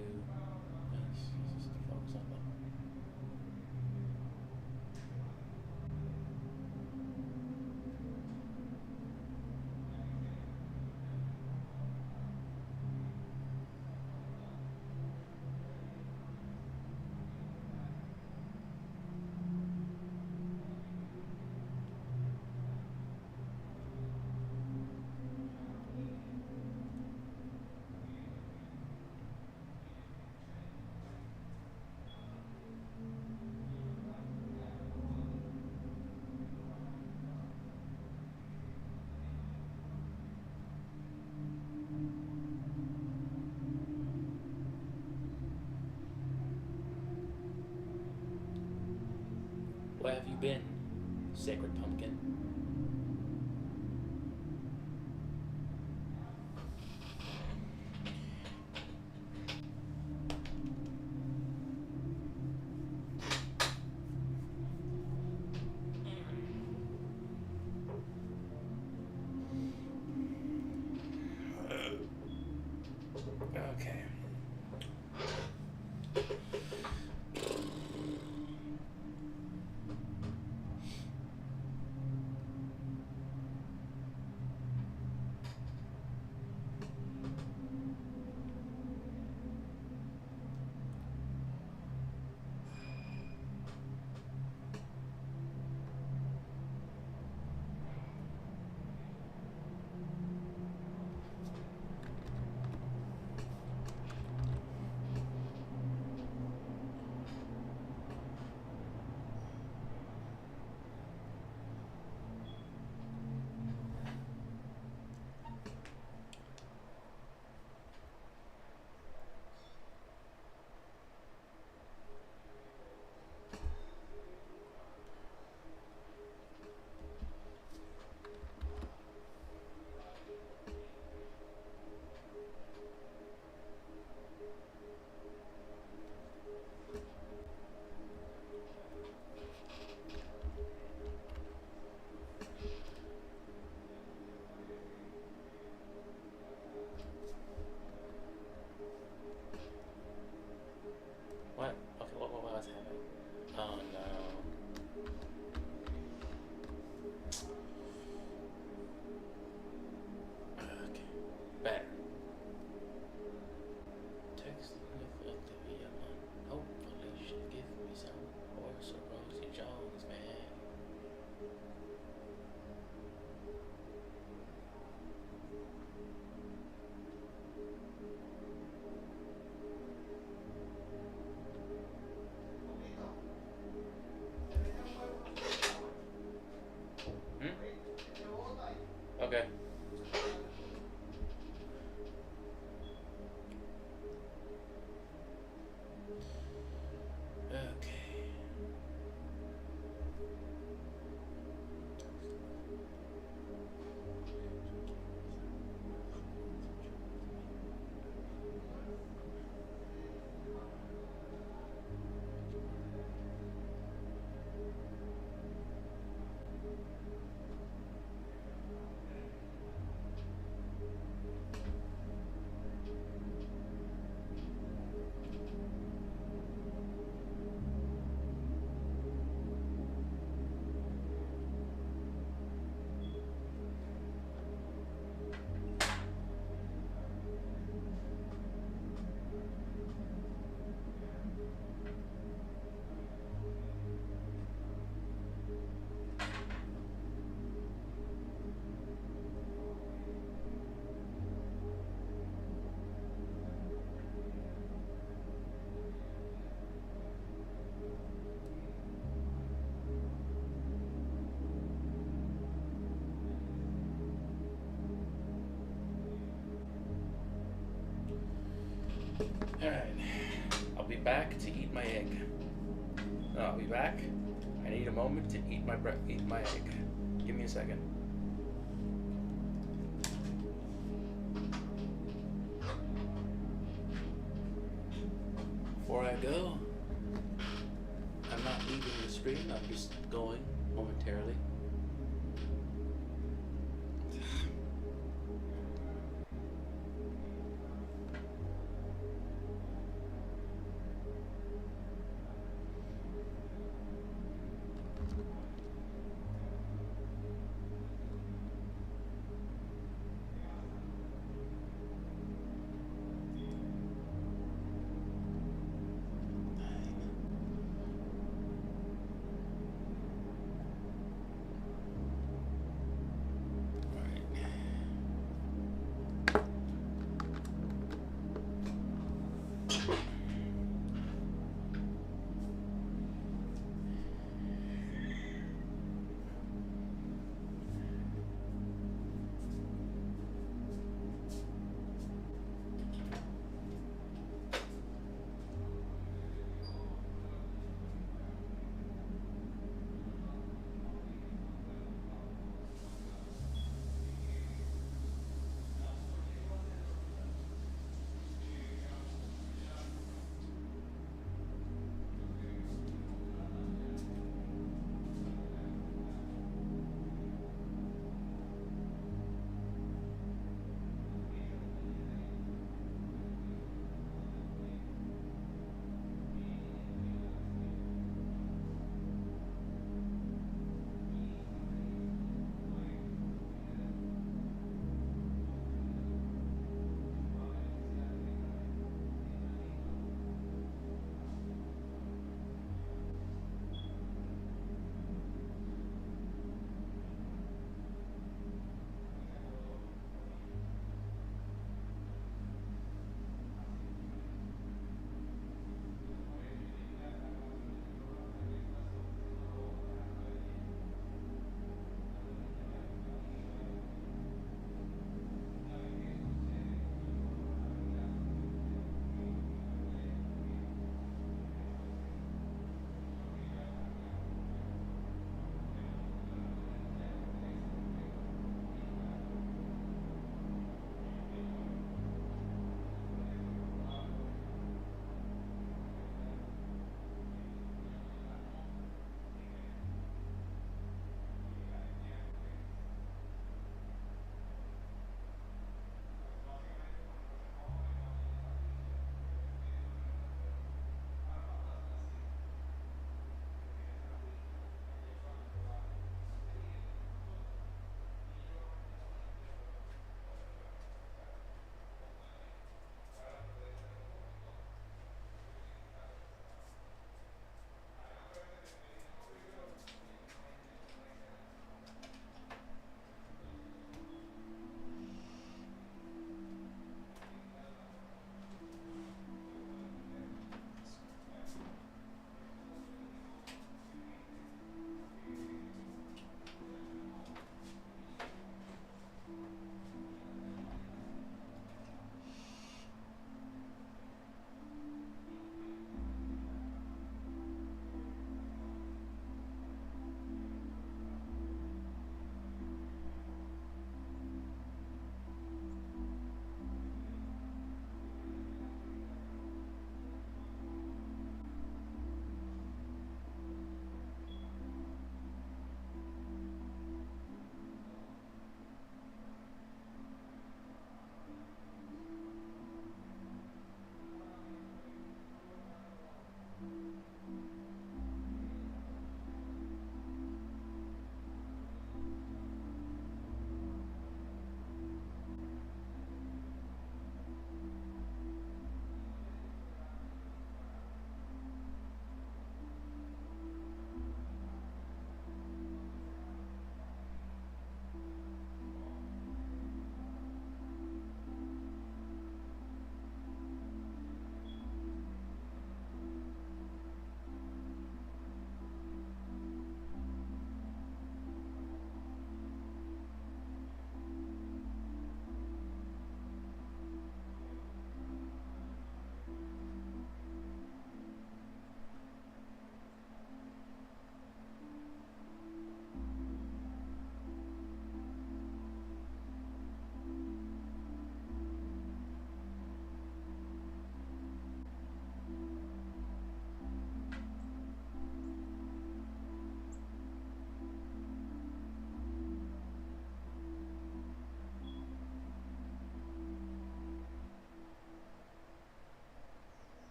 just focus on that. Where have you been, sacred pumpkin? Okay. What? Okay, what's happening? Oh no. Hmm? Okay. Okay. Alright. I'll be back to eat my egg. No, I'll be back. I need a moment to eat my egg. Give me a second. Before I go, I'm not leaving the stream, I'm just going momentarily.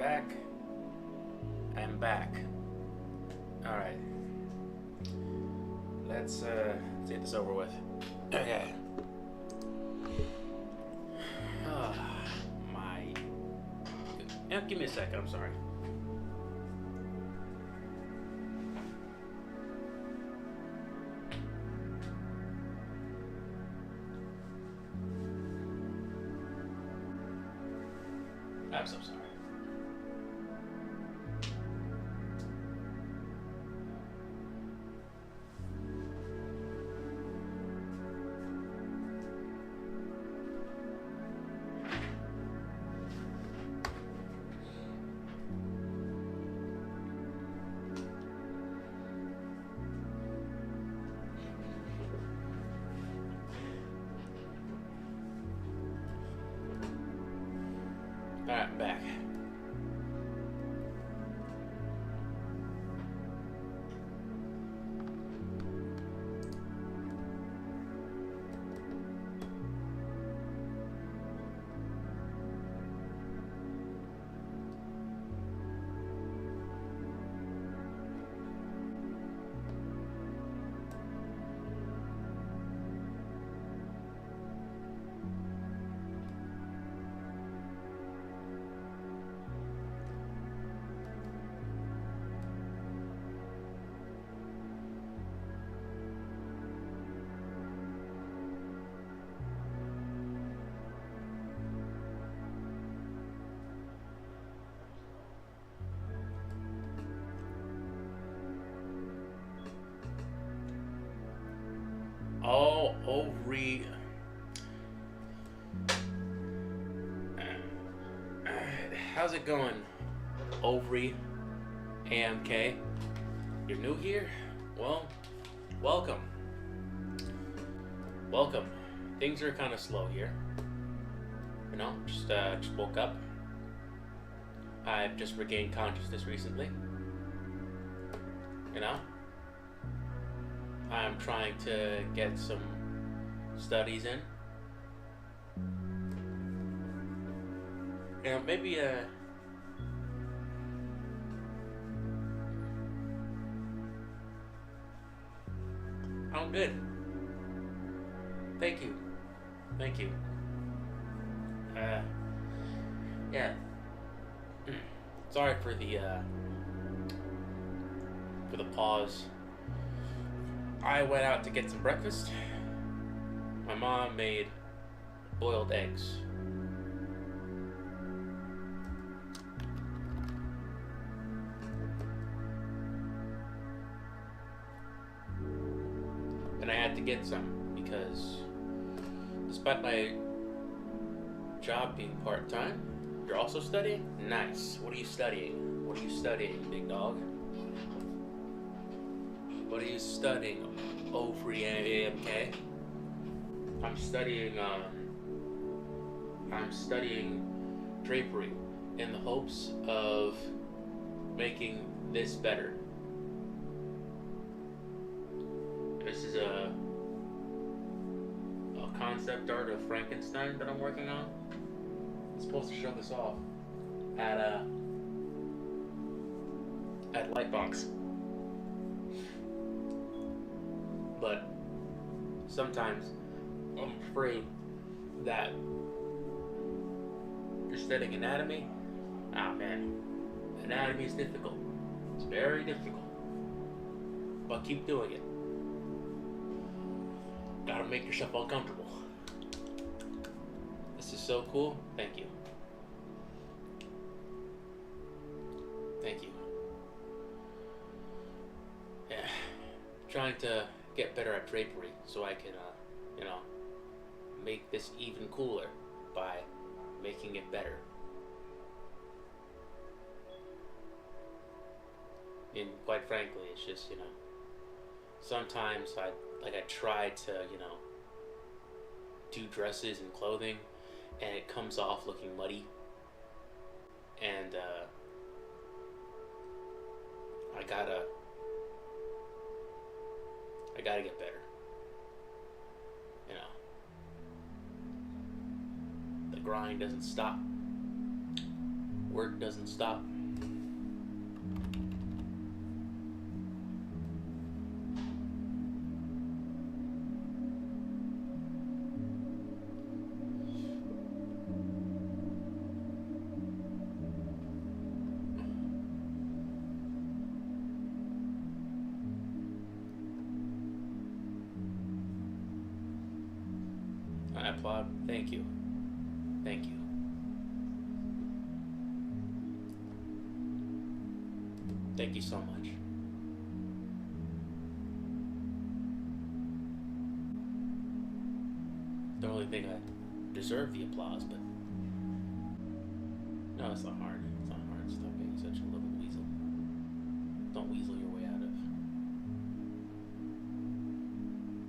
back. I'm back. Alright. Let's get this over with. Okay. My. Give me a second, I'm sorry. I'm so sorry. Alright, I'm back. All ovary. How's it going, ovary AMK? You're new here? Well, welcome. Welcome. Things are kind of slow here. You know, just woke up. I've just regained consciousness recently. You know? I'm trying to get some studies in. You know, maybe I'm good. Thank you. Thank you. Yeah. Sorry for the pause. I went out to get some breakfast. My mom made boiled eggs. And I had to get some because despite my job being part-time, you're also studying? Nice. What are you studying? What are you studying, big dog? What are you studying, ovary AMK? I'm studying drapery in the hopes of making this better. This is a concept art of Frankenstein that I'm working on. I'm supposed to show this off at Lightbox. But sometimes I'm afraid that you're studying anatomy. Ah man, anatomy is difficult. It's very difficult. But keep doing it. Gotta make yourself uncomfortable. This is so cool. Thank you. Thank you. Yeah. Trying to get better at drapery so I can, make this even cooler by making it better. And quite frankly, it's just, sometimes I try to, do dresses and clothing and it comes off looking muddy. And, I gotta get better. The grind doesn't stop. Work doesn't stop. I applaud. Thank you. Thank you. Thank you so much. Don't really think I deserve the applause, but no, it's not hard. It's not hard. Stop being such a little weasel. Don't weasel your way out of.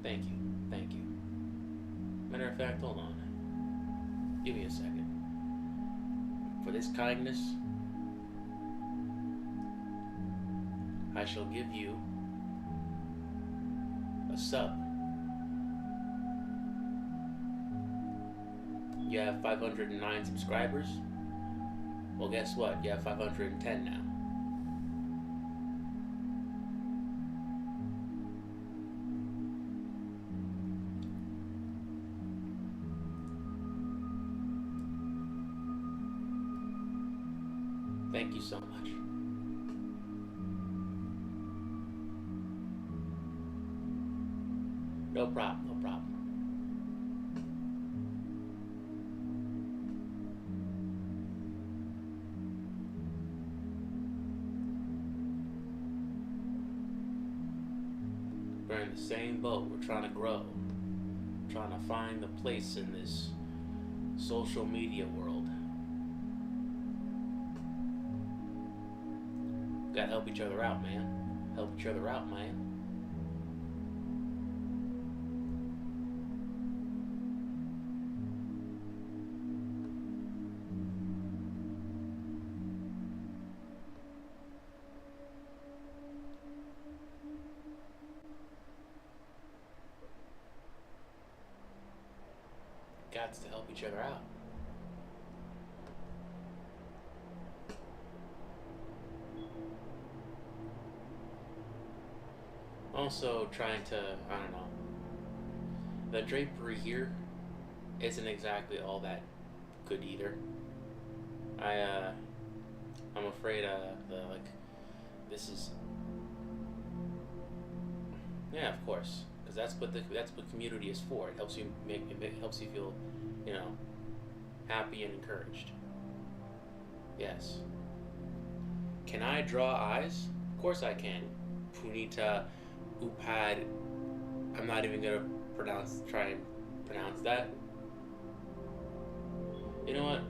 Thank you. Thank you. Matter of fact, hold on. Give me a second. For this kindness, I shall give you a sub. You have 509 subscribers? Well, guess what? You have 510 now. Thank you so much. No problem, no problem. We're in the same boat. We're trying to grow. We're trying to find the place in this social media world. Gotta help each other out, man. Help each other out, man. Gots to help each other out. Also trying to, I don't know, the drapery here isn't exactly all that good either. I'm afraid this is, yeah, of course, because that's what community is for. It helps you helps you feel, happy and encouraged. Yes. Can I draw eyes? Of course I can. Punita Upad. I'm not even gonna try and pronounce that. You know what?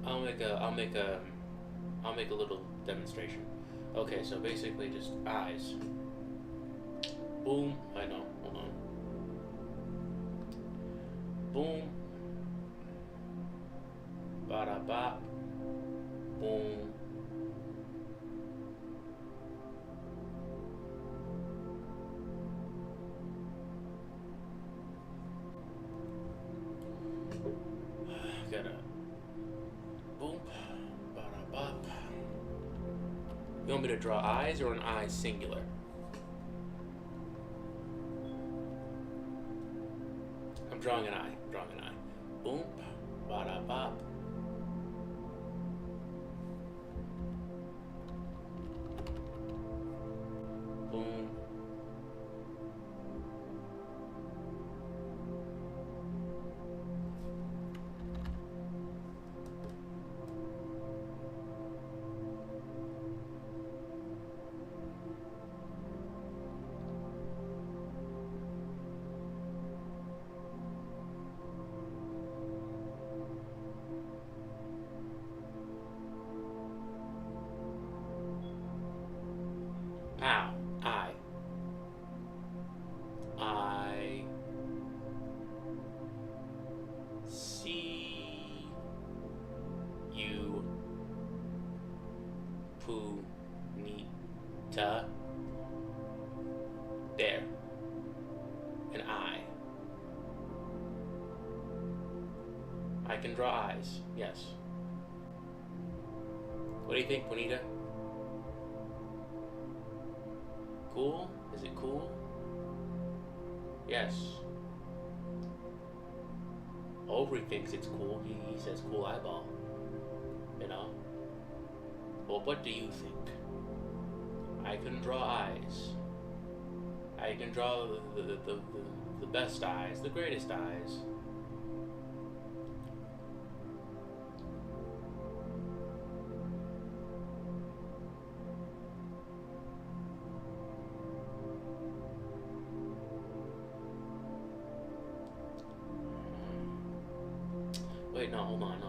I'll make a little demonstration. Okay, so basically just eyes. Boom. I know. Hold on. Boom. Bada bop. Boom. Gotta boom, bada bop. You want me to draw eyes or an eye singular? I'm drawing an eye. Boom, bada bop. Boom. Ow. I see you, Punita. There. An eye. I can draw eyes, yes. What do you think, Bonita? Cool? Is it cool? Yes. Overy thinks it's cool. He says cool eyeball. You know? Well, what do you think? I can draw eyes. I can draw the best eyes, the greatest eyes. Wait, no, hold on, no.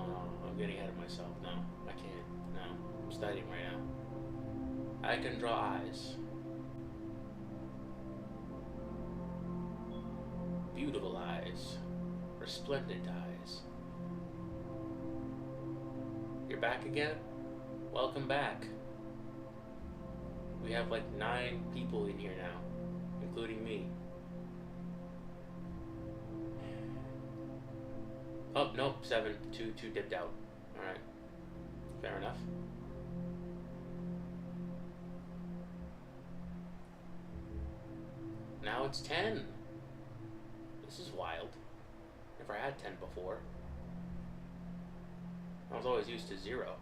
I'm getting ahead of myself. No, I can't. No, I'm studying right now. I can draw eyes. Beautiful eyes. Resplendent eyes. You're back again? Welcome back. We have like 9 people in here now, including me. Oh, nope, 7. Two dipped out. Alright. Fair enough. Now it's 10. This is wild. Never had 10 before. I was always used to 0.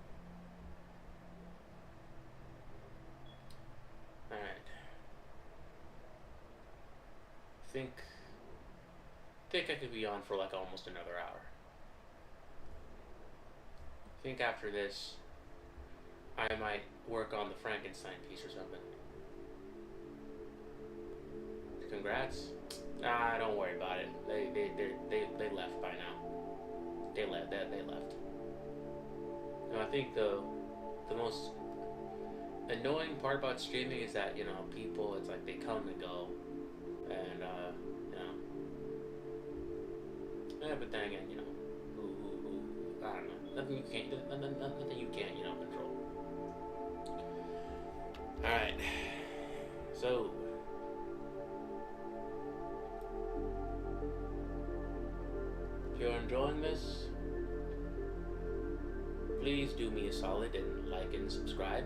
Alright. Think I could be on for like almost another hour. I think after this, I might work on the Frankenstein piece or something. Congrats. Nah, don't worry about it. They left by now. They left. No, I think the most annoying part about streaming is that, you know, people, it's like they come and go, and you know. Yeah, but then again, you know, I don't know. Nothing you can't, you know, control. Alright. So if you're enjoying this, please do me a solid and like and subscribe.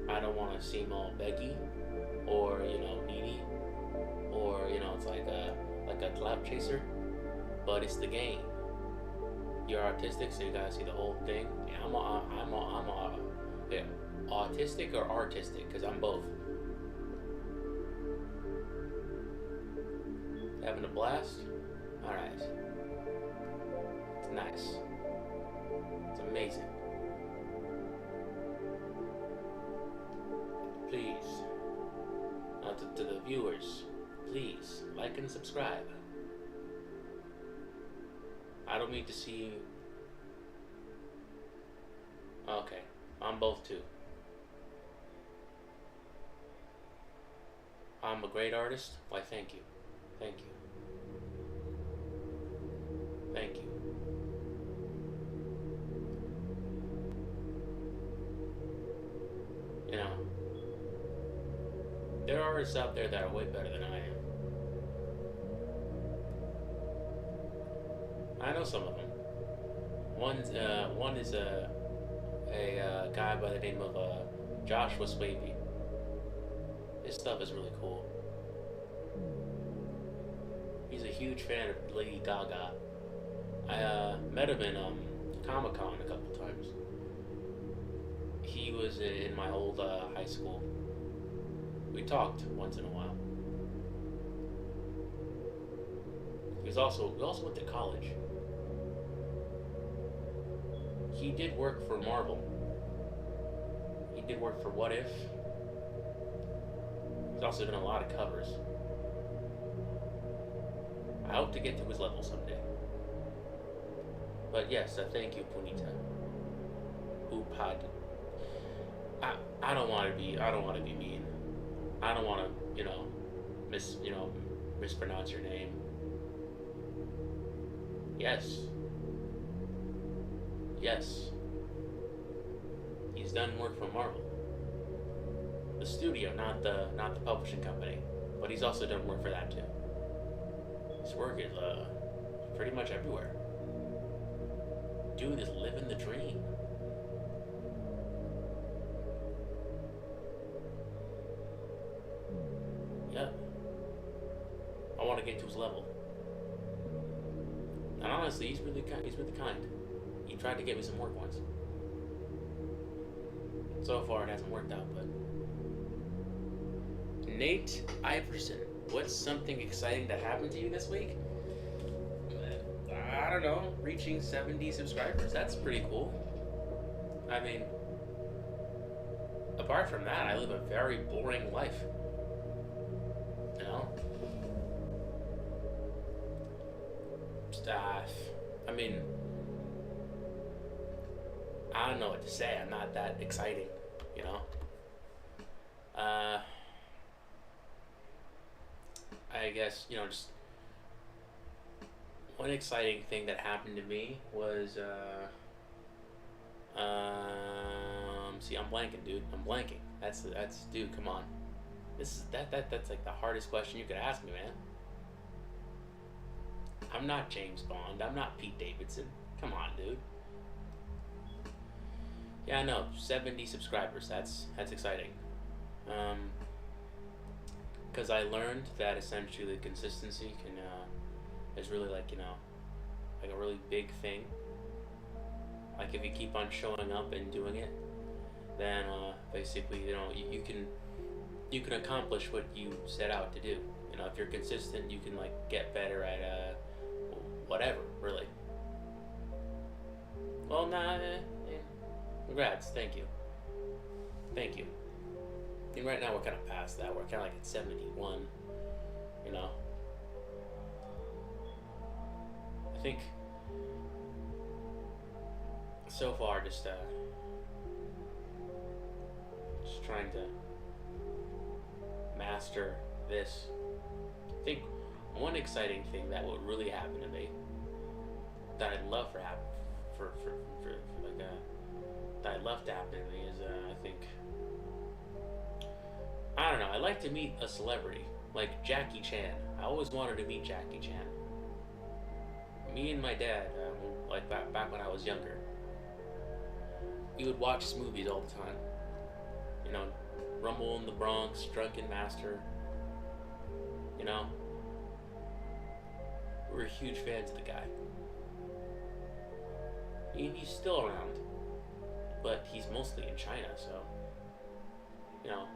I don't want to seem all beggy or, you know, needy, or, you know, it's like a clout chaser, but it's the game. You're autistic, so you gotta see the whole thing. Yeah, I'm autistic or artistic, because I'm both. Having a blast? Alright. It's nice. It's amazing. Please, to the viewers, please like and subscribe. I don't need to see you. Okay, I'm both too. I'm a great artist. Why, thank you. Thank you. Thank you. You know, there are artists out there that are way better than I am. I know some of them. One is a guy by the name of Joshua Swaby. His stuff is really cool. He's a huge fan of Lady Gaga. I met him in Comic-Con a couple times. He was in my old high school. We talked once in a while. We also went to college. He did work for Marvel. He did work for What If. He's also done a lot of covers. I hope to get to his level someday. But yes, thank you, Punita. Upad. I don't want to be mean. I don't want to, mispronounce your name. Yes. Yes. He's done work for Marvel. The studio, not the publishing company. But he's also done work for that too. His work is pretty much everywhere. Dude is living the dream. James level. And honestly, he's really kind. He's really kind. He tried to get me some work once. So far, it hasn't worked out, but. Nate Iverson, what's something exciting that happened to you this week? I don't know. Reaching 70 subscribers. That's pretty cool. I mean, apart from that, I live a very boring life. You know? I mean, I don't know what to say. I'm not that exciting, you know? I guess, you know, just one exciting thing that happened to me was, see, I'm blanking, dude. I'm blanking. That's, dude, come on. That's like the hardest question you could ask me, man. I'm not James Bond. I'm not Pete Davidson. Come on, dude. Yeah, I know. 70 subscribers. That's exciting. Because I learned that essentially consistency is really like, you know, like a really big thing. Like if you keep on showing up and doing it, then basically, you know, you can accomplish what you set out to do. You know, if you're consistent, you can like get better at whatever, really. Well, nah, congrats, thank you. And right now we're kind of past that. We're kind of like at 71, you know. I think so far just trying to master this. I think one exciting thing that would really happen to me that I'd love that I'd love to happen to me is I don't know, I'd like to meet a celebrity like Jackie Chan. I always wanted to meet Jackie Chan. Me and my dad, like back when I was younger, we would watch his movies all the time. You know, Rumble in the Bronx, Drunken Master. You know, we were huge fans of the guy. He's still around, but he's mostly in China, so, you know,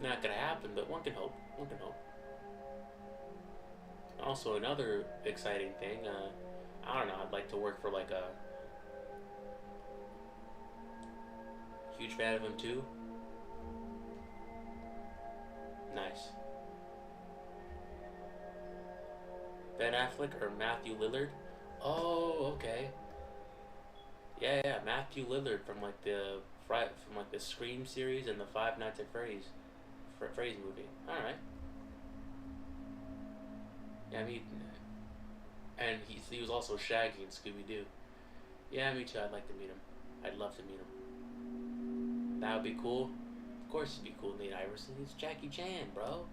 not gonna happen, but one can hope. Also, another exciting thing, I don't know, I'd like to work for like a huge fan of him too. Nice. Ben Affleck or Matthew Lillard? Oh, okay. Yeah, Matthew Lillard from like the Scream series and the Five Nights at Freddy's movie. All right. Yeah, and he was also Shaggy in Scooby Doo. Yeah, me too. I'd like to meet him. I'd love to meet him. That would be cool. Of course, it'd be cool to meet Iverson. He's Jackie Chan, bro.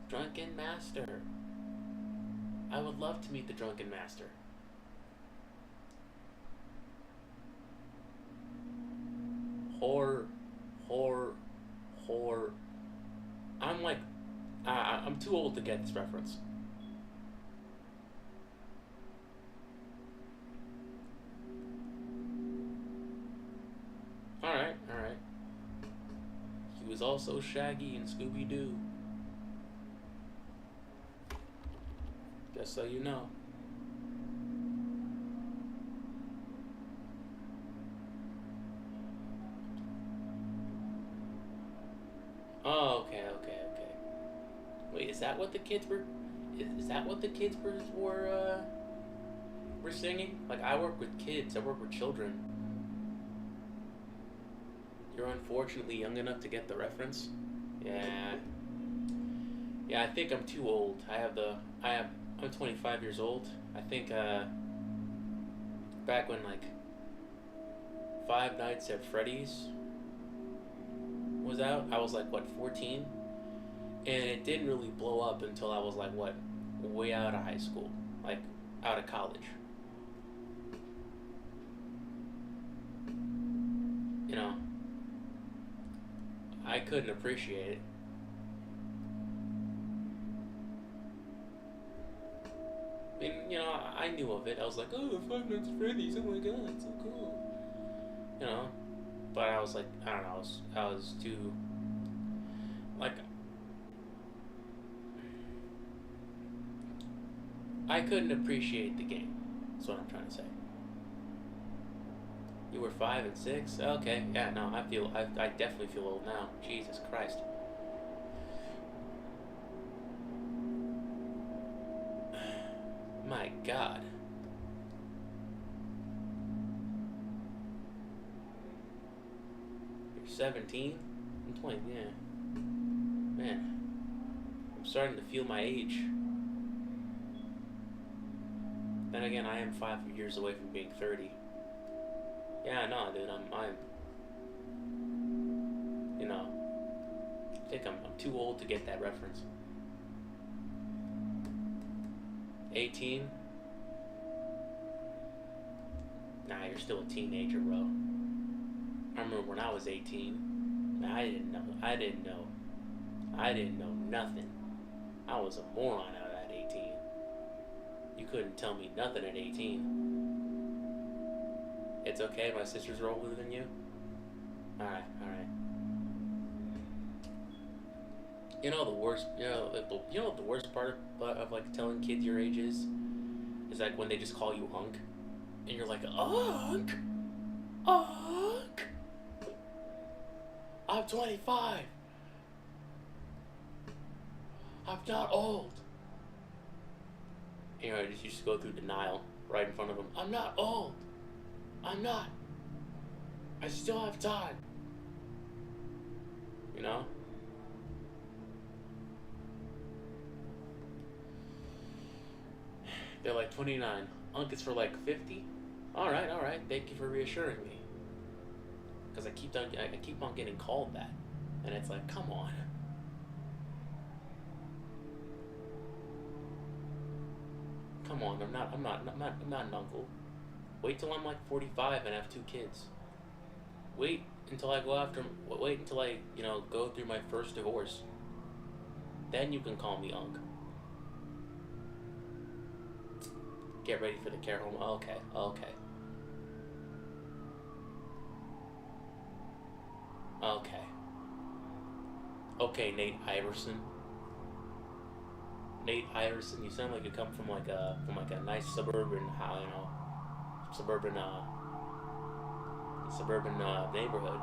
Drunken Master. I would love to meet the Drunken Master. Horror. I'm like, I'm too old to get this reference. Alright. He was also Shaggy in Scooby Doo. Just so you know. Oh, okay. Wait, is that what the kids were? Is that what the kids were singing? Like, I work with kids. I work with children. You're unfortunately young enough to get the reference. Yeah. I think I'm too old. I'm 25 years old. I think back when like Five Nights at Freddy's was out, I was like, what, 14? And it didn't really blow up until I was like, what, way out of high school, like out of college. You know, I couldn't appreciate it. mean, you know, I knew of it. I was like, oh, Five Nights at Freddy's. Oh my god, it's so cool. You know, but I was like, I don't know. I was too like. I couldn't appreciate the game. That's what I'm trying to say. You were 5 and 6? Okay, yeah, no, I definitely feel old now. Jesus Christ. My God. You're 17? I'm 20, yeah. Man. I'm starting to feel my age. Then again, I am 5 years away from being 30. Yeah, no, dude, I'm, you know, I think I'm too old to get that reference. 18? Nah, you're still a teenager, bro. I remember when I was 18, I didn't know nothing. I was a moron out at 18. You couldn't tell me nothing at 18. It's okay, my sisters are older than you? Alright. You know the worst part of like telling kids your age is like when they just call you Unk. And you're like, Unk! Unk! I'm 25. I'm not old. You know, you just go through denial right in front of them. I'm not old. I'm not. I still have time. You know? They're like 29. Unk is for like 50? Alright. Thank you for reassuring me. Because I keep on getting called that. And it's like, come on. Come on, I'm not an uncle. Wait till I'm like 45 and have 2 kids. Wait until I go through my first divorce. Then you can call me Unk. Get ready for the care home. Okay, Nate Iverson. Nate Iverson, you sound like you come from like a nice suburban neighborhood.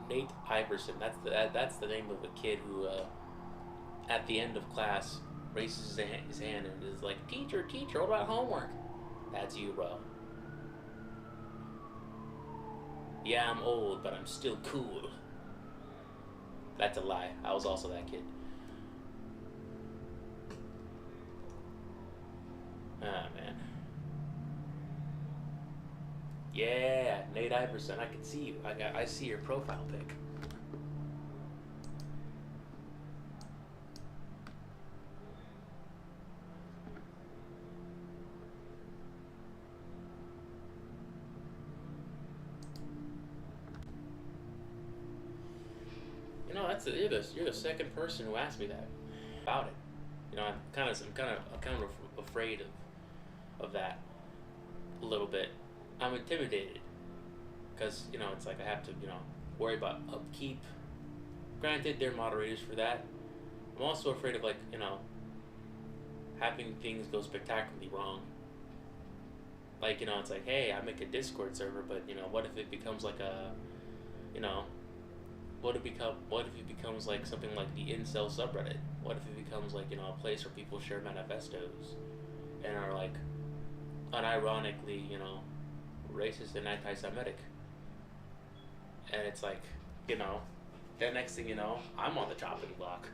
Nate Iverson, that's the name of a kid who at the end of class raises his hand and is like, teacher, what about homework? That's you, bro. Yeah, I'm old, but I'm still cool. That's a lie. I was also that kid. Ah, man. Yeah, Nate Iverson. I can see you. I see your profile pic. You know, you're the second person who asked me that about it. You know, I'm kind of afraid of that a little bit. I'm intimidated because, you know, it's like I have to, you know, worry about upkeep. Granted, there are moderators for that. I'm also afraid of, like, you know, having things go spectacularly wrong. Like, you know, it's like, hey, I make a Discord server, but, you know, what if it becomes like a, you know, what if it becomes like something like the incel subreddit? What if it becomes like, you know, a place where people share manifestos and are like unironically, you know, racist and anti-Semitic? And it's like, you know, the next thing you know, I'm on the chopping block,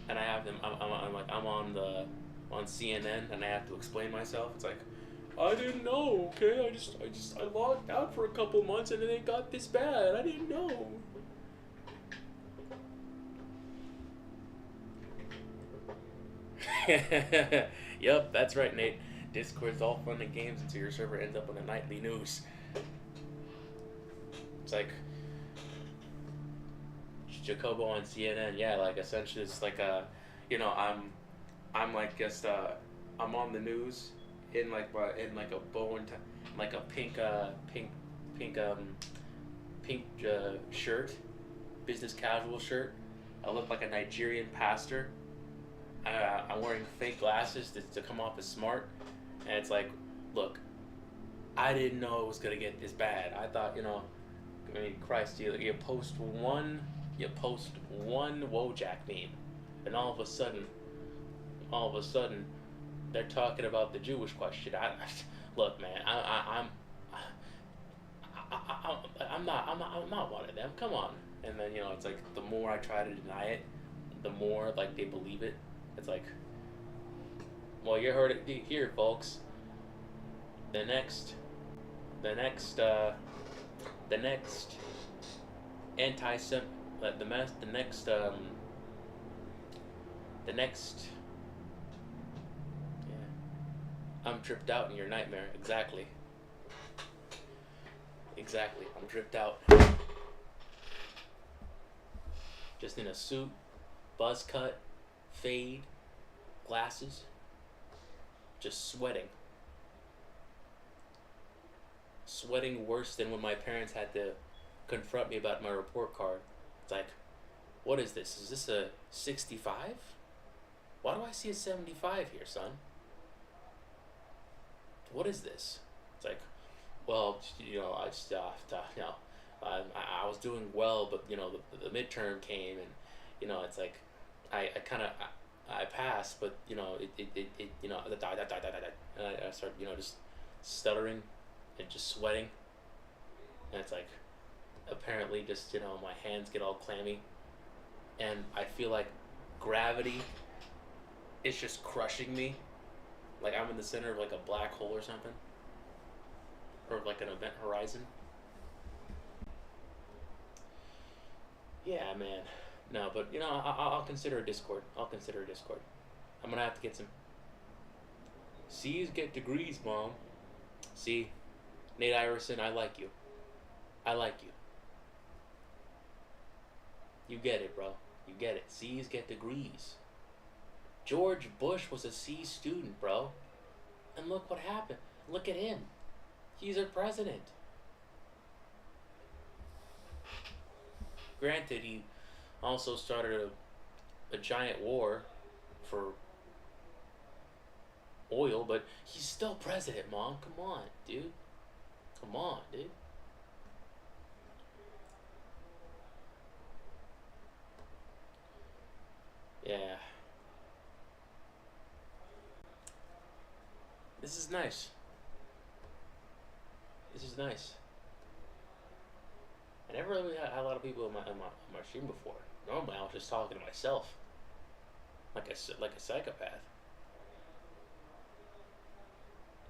and I have them. I'm on CNN, and I have to explain myself. It's like, I didn't know. Okay, I logged out for a couple months, and then it got this bad. I didn't know. Yep, that's right, Nate. Discord's all fun and games until your server ends up on the nightly news. It's like, Jacobo on CNN. Yeah, like essentially it's like you know, I'm like just I'm on the news in like a bow and like a pink pink shirt, business casual shirt. I look like a Nigerian pastor. I'm wearing fake glasses to come off as smart, and it's like, look, I didn't know it was gonna get this bad. I thought, you know, I mean, Christ, you post one Wojak meme, and all of a sudden, they're talking about the Jewish question. Look, man, I'm not one of them. Come on. And then, you know, it's like the more I try to deny it, the more like they believe it. It's like, well, you heard it here, folks. The next anti-sem, the next. Yeah, I'm tripped out in your nightmare. Exactly. I'm tripped out. Just in a suit, buzz cut, fade, glasses, just sweating. Sweating worse than when my parents had to confront me about my report card. It's like, what is this? Is this a 65? Why do I see a 75 here, son? What is this? It's like, well, you know, I just, you know, I was doing well, but, you know, the midterm came, and, you know, it's like, I passed, but, you know, it you know, and I started, you know, just stuttering and just sweating, and it's like, apparently just, you know, my hands get all clammy, and I feel like gravity is just crushing me, like I'm in the center of like a black hole or something, or like an event horizon. Yeah, man. No, but you know, I'll consider a Discord. I'm gonna have to get some. C's get degrees, Mom. See, Nate Iverson, I like you. You get it, bro. You get it. C's get degrees. George Bush was a C student, bro. And look what happened. Look at him. He's our president. Granted, he also started a giant war for oil, but he's still president, Mom. Come on, dude. Yeah. This is nice. I never really had a lot of people in my stream before. Normally, I was just talking to myself, like a psychopath.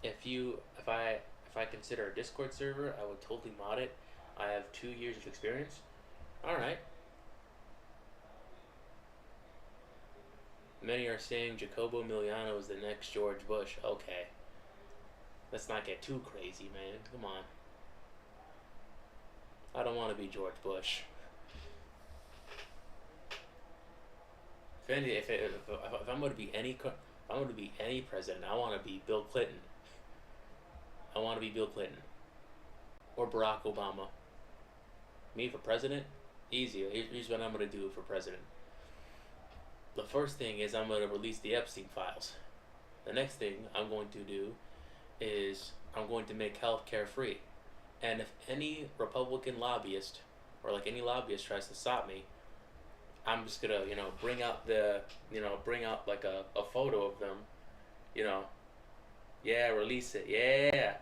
If I consider a Discord server, I would totally mod it. I have 2 years of experience. All right. Many are saying Jacobo Emiliano is the next George Bush. Okay. Let's not get too crazy, man. Come on. I don't want to be George Bush. If I'm going to be any president, I want to be Bill Clinton. Or Barack Obama. Me for president? Easy. Here's what I'm going to do for president. The first thing is I'm going to release the Epstein files. The next thing I'm going to do is I'm going to make healthcare free. And if any Republican lobbyist or like any lobbyist tries to stop me, I'm just gonna, you know, bring out like a photo of them, you know, yeah, release it, yeah,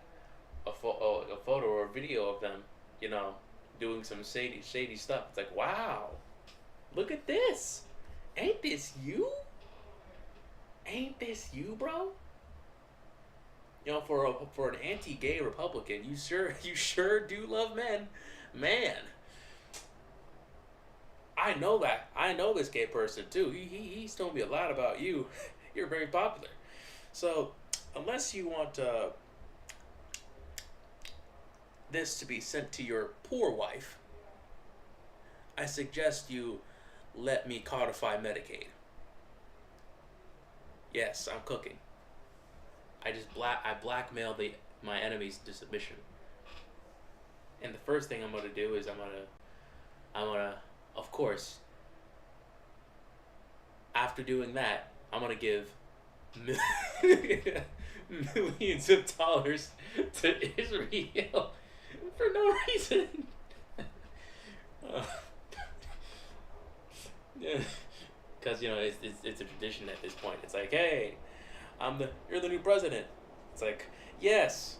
a photo or a video of them, you know, doing some shady stuff. It's like, wow, look at this, ain't this you, bro? You know, for an anti-gay Republican, you sure do love men, man. I know that. I know this gay person too. He's told me a lot about you. You're very popular. So, unless you want this to be sent to your poor wife, I suggest you let me codify Medicaid. Yes, I'm cooking. I blackmail my enemies to submission. And the first thing I'm gonna do is I'm gonna, of course, after doing that, I'm gonna give millions of dollars to Israel for no reason. Because it's a tradition at this point. It's like, hey, you're the new president. It's like, yes.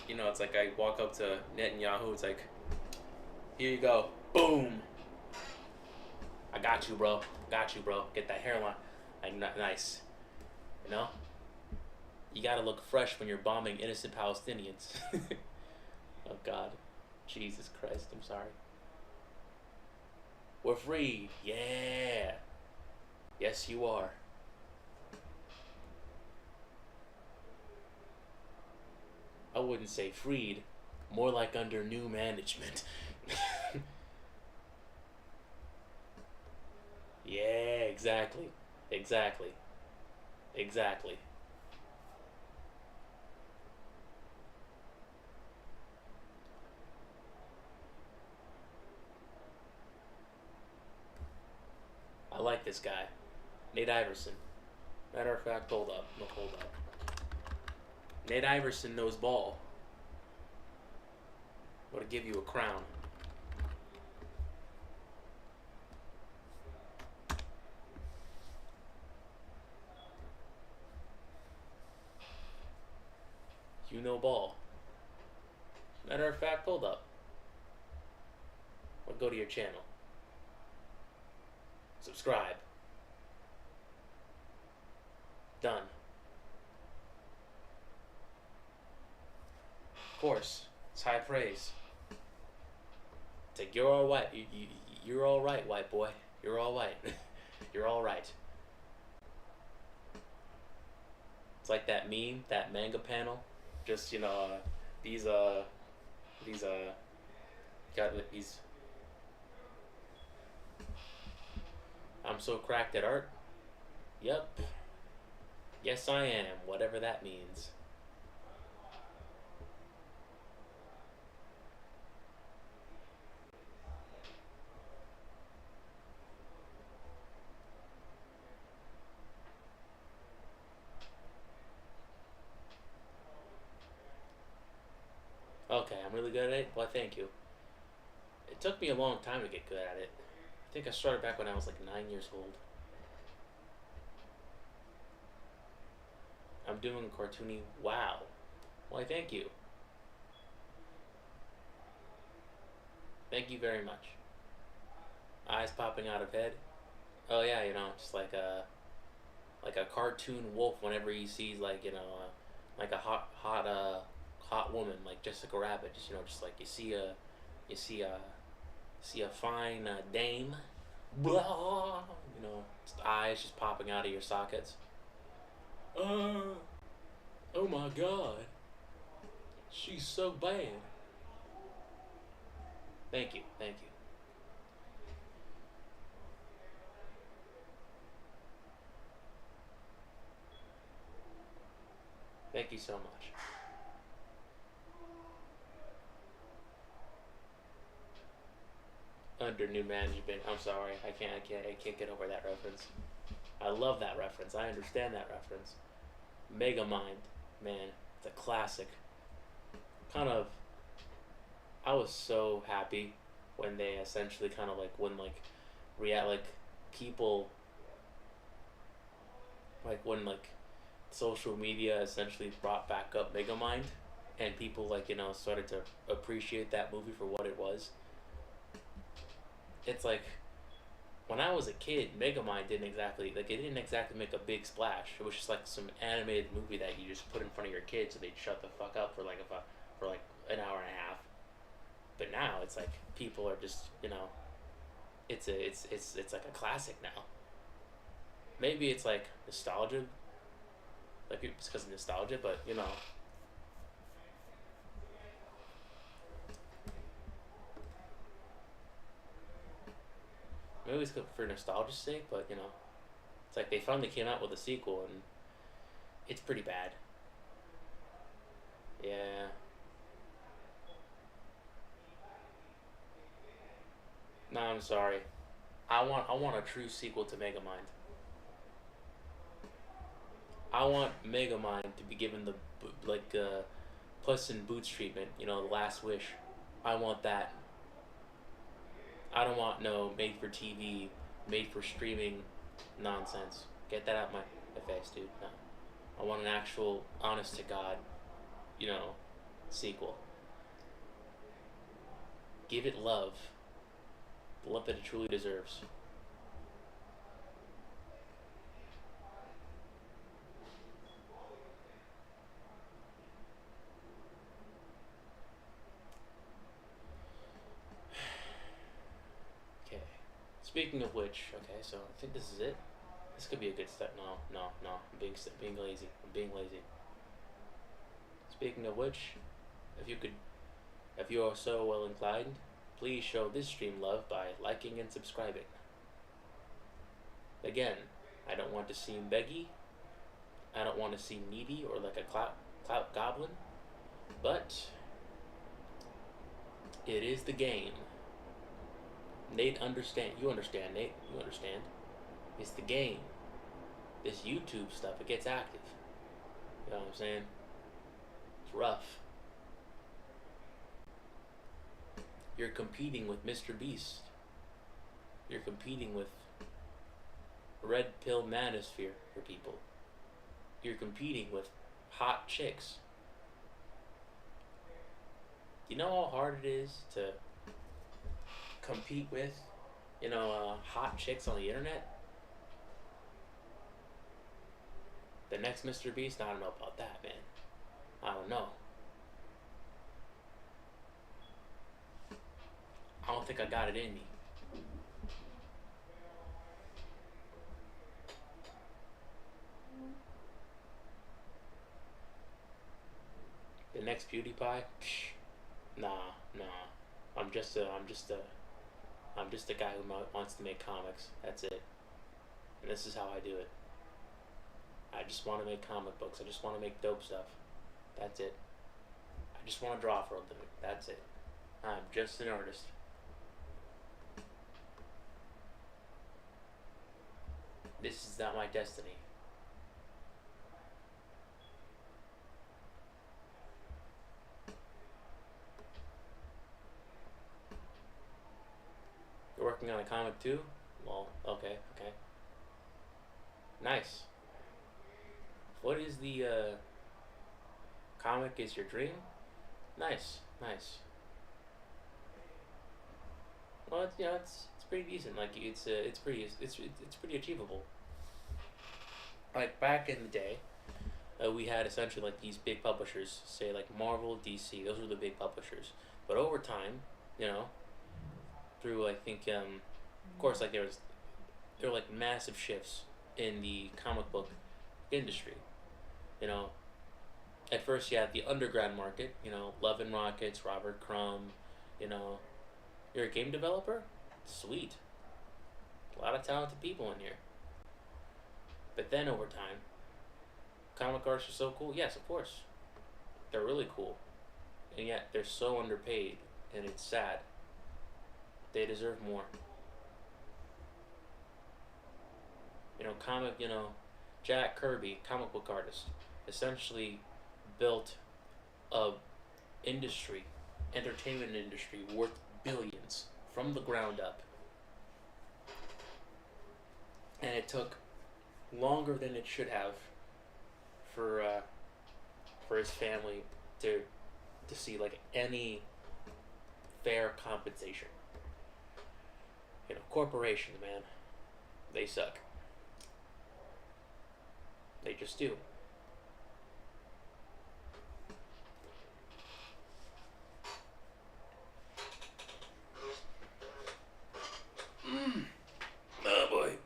It's like I walk up to Netanyahu. It's like, here you go, boom. I got you, bro. Get that hairline, like nice. You gotta look fresh when you're bombing innocent Palestinians. Oh God, Jesus Christ, I'm sorry. We're free, yeah. Yes, you are. I wouldn't say freed, more like under new management. Yeah, exactly. I like this guy. Nate Iverson. Matter of fact, hold up. Nate Iverson knows ball. I'm gonna give you a crown. You know ball. Matter of fact, hold up. I'll go to your channel. Subscribe. Done. Of course, it's high praise. It's like, you're all right. You're all right, white boy. You're all right. You're all right. It's like that meme, that manga panel. Just these I'm so cracked at art. Yep. Yes, I am. Whatever that means. Okay, I'm really good at it? Well, thank you. It took me a long time to get good at it. I think I started back when I was like 9 years old. I'm doing a cartoony. Wow. Why, thank you. Thank you very much. Eyes popping out of head. Oh yeah, just like a cartoon wolf whenever he sees like a hot woman like Jessica Rabbit. Just like you see a fine dame. Blah, just eyes just popping out of your sockets. Oh my God, she's so bad. Thank you. Thank you so much. Under new management. I'm sorry. I can't get over that reference. I love that reference. I understand that reference. Megamind, man, it's a classic. I was so happy when they essentially people when social media essentially brought back up Megamind, and people started to appreciate that movie for what it was. It's like, when I was a kid, Megamind didn't exactly make a big splash. It was just like some animated movie that you just put in front of your kids so they'd shut the fuck up for an hour and a half. But now it's like people are just it's like a classic now. Maybe it's like nostalgia, like it's because of nostalgia, but Maybe it's for nostalgia's sake, but you know, it's like they finally came out with a sequel and it's pretty bad. Yeah. No, I'm sorry. I want a true sequel to Megamind. I want Megamind to be given the Puss in Boots treatment. You know, the Last Wish. I want that. I don't want no made for TV, made for streaming nonsense. Get that out my face, dude. No. I want an actual, honest to God, you know, sequel. Give it love. The love that it truly deserves. Okay. Speaking of which, okay, so I think this is it. This could be a good step. No. Being lazy. I'm being lazy. Speaking of which, if you are so well inclined, please show this stream love by liking and subscribing. Again, I don't want to seem beggy. I don't want to seem needy or like a clout goblin. But it is the game. Nate understand. You understand, Nate. You understand. It's the game. This YouTube stuff, it gets active. You know what I'm saying? It's rough. You're competing with Mr. Beast. You're competing with Red Pill Manosphere for people. You're competing with hot chicks. You know how hard it is to compete with, hot chicks on the internet? The next Mr. Beast? I don't know about that, man. I don't know. I don't think I got it in me. The next PewDiePie? Psh, nah. I'm just a guy who wants to make comics. That's it. And this is how I do it. I just want to make comic books. I just want to make dope stuff. That's it. I just want to draw for a living. That's it. I'm just an artist. This is not my destiny. You're working on a comic too? Well, okay. Nice. What is the comic is your dream? Nice. Well, it's pretty decent. Like it's pretty achievable. Like back in the day, we had essentially like these big publishers, say like Marvel, DC. Those were the big publishers. But over time, through I think, of course, like there were like massive shifts in the comic book industry. At first you had the underground market. Love and Rockets, Robert Crumb. You're a game developer? Sweet. A lot of talented people in here. But then over time, comic artists are so cool. Yes, of course. They're really cool. And yet they're so underpaid, and it's sad. They deserve more. Jack Kirby, comic book artist, essentially built a entertainment industry worth billions from the ground up. And it took longer than it should have for his family to see like any fair compensation. Corporations, man, they suck. They just do. Oh boy.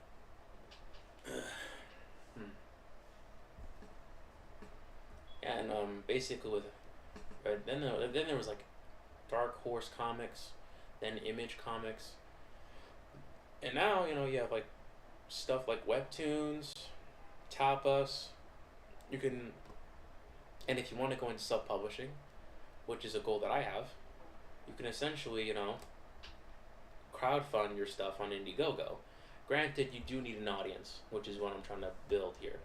And basically with then there was like Dark Horse Comics, then Image Comics, And now, you have like stuff like Webtoons, Tapas. You can, and if you want to go into self publishing, which is a goal that I have, you can essentially, crowdfund your stuff on Indiegogo. Granted, you do need an audience, which is what I'm trying to build here.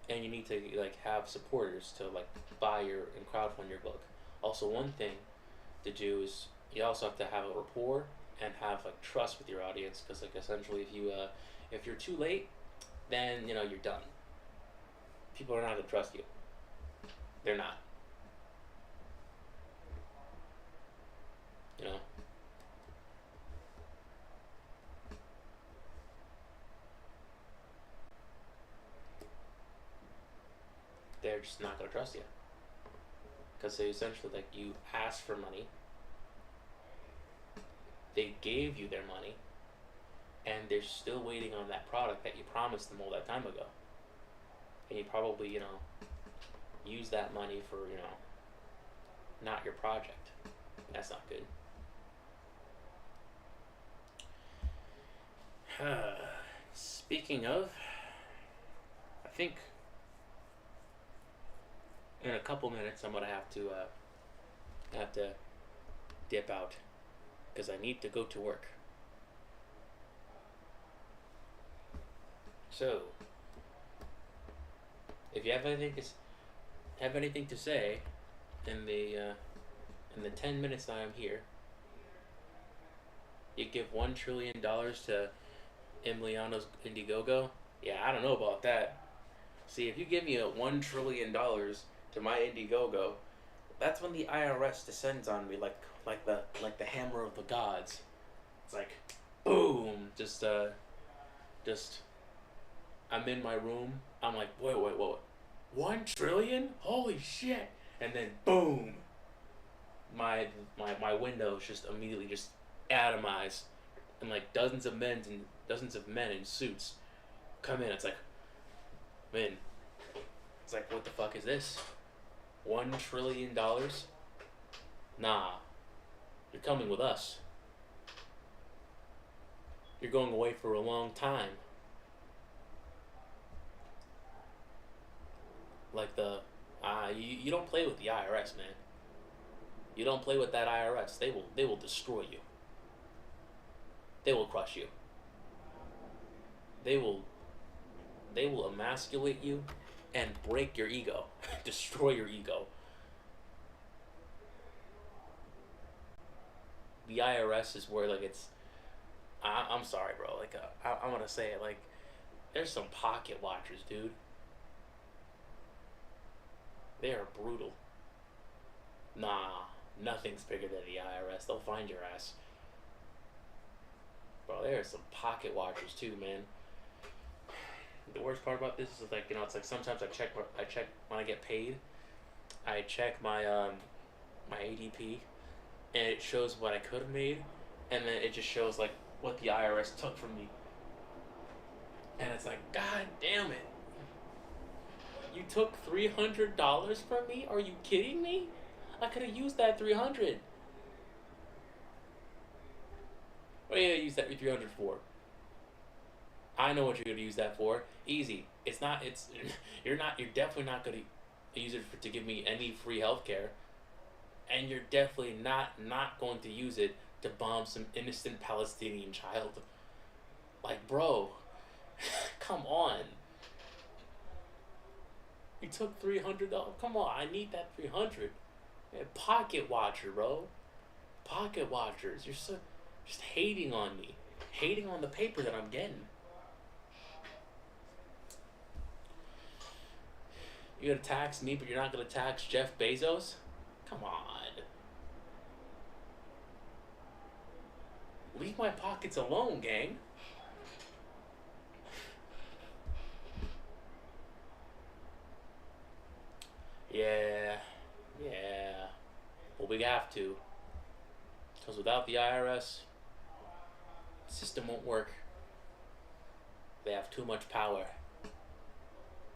And you need to like have supporters to like buy your and crowdfund your book. Also, one thing to do is you also have to have a rapport and have like trust with your audience, because like essentially if you're too late, then you're done. People are not gonna trust you. They're not. You know. They're just not gonna trust you, because they essentially like you asked for money. They gave you their money, and they're still waiting on that product that you promised them all that time ago. And you probably, use that money for, not your project. That's not good. Speaking of, I think in a couple minutes I'm gonna have to dip out, because I need to go to work. So, if you have anything to say in the 10 minutes that I'm here, you give $1 trillion to Emiliano's Indiegogo. Yeah, I don't know about that. See, if you give me $1 trillion to my Indiegogo, that's when the IRS descends on me like the hammer of the gods. It's like, boom, just I'm in my room. I'm like, wait, 1 trillion? Holy shit! And then boom, my windows just immediately just atomize, and like dozens of men in suits come in. It's like, man, it's like, what the fuck is this? $1 trillion? Nah, you're coming with us. You're going away for a long time. Like you don't play with the IRS, man. You don't play with that IRS. They will destroy you. They will crush you. They will emasculate you and break your ego, destroy your ego. The IRS is where like I'm sorry, bro. Like I'm gonna say it. Like, there's some pocket watchers, dude. They are brutal. Nah, nothing's bigger than the IRS. They'll find your ass. Bro, there are some pocket watchers too, man. The worst part about this is like, it's like sometimes I check when I get paid. I check my my ADP, and it shows what I could have made, and then it just shows like what the IRS took from me. And it's like, God damn it. You took $300 from me? Are you kidding me? I could have used that $300. What are you gonna use that $300 for? I know what you're gonna use that for. Easy. You're definitely not gonna use it to give me any free healthcare. And you're definitely not going to use it to bomb some innocent Palestinian child. Like, bro, come on. You took $300. Come on, I need that $300. Man, pocket watcher, bro. Pocket watchers. You're so just hating on me, hating on the paper that I'm getting. You're gonna tax me, but you're not gonna tax Jeff Bezos? Come on. Leave my pockets alone, gang. Yeah. Well, we have to. Because without the IRS, the system won't work. They have too much power.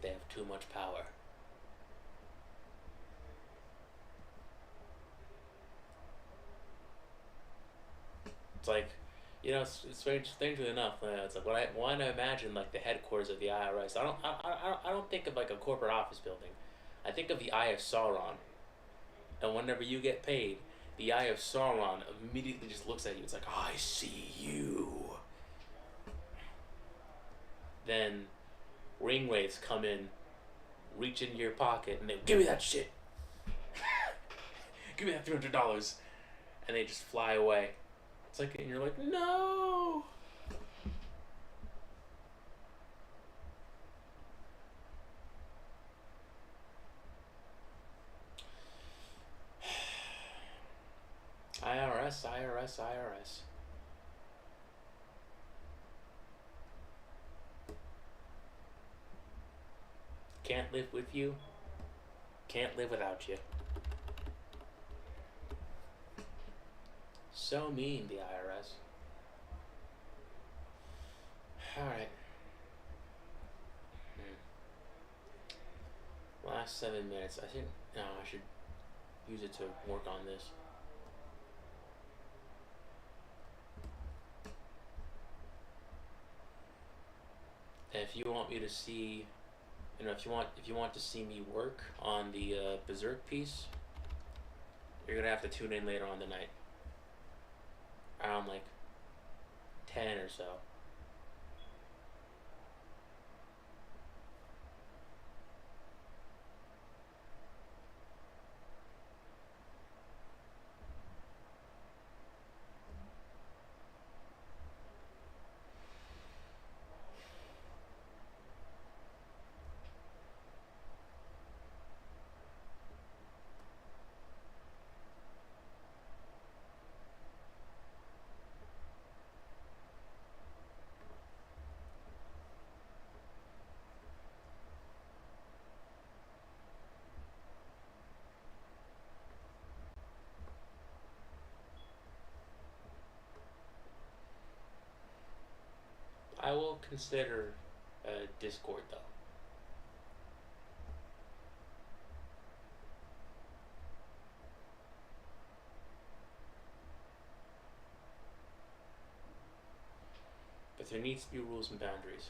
They have too much power. It's like, strangely enough, it's like when I imagine like the headquarters of the IRS, I don't think of like a corporate office building. I think of the Eye of Sauron, and whenever you get paid, the Eye of Sauron immediately just looks at you. It's like, I see you. Then ringwraiths come in, reach into your pocket, and they give me that shit. Give me that $300, and they just fly away. It's like, and you're like, no. IRS, IRS, IRS. Can't live with you. Can't live without you. So mean, the IRS. Alright. Last 7 minutes. I think, no, I should use it to work on this. If you want me to see, if you want to see me work on the Berserk piece, you're gonna have to tune in later on tonight, around like 10 or so. I will consider Discord though. But there needs to be rules and boundaries.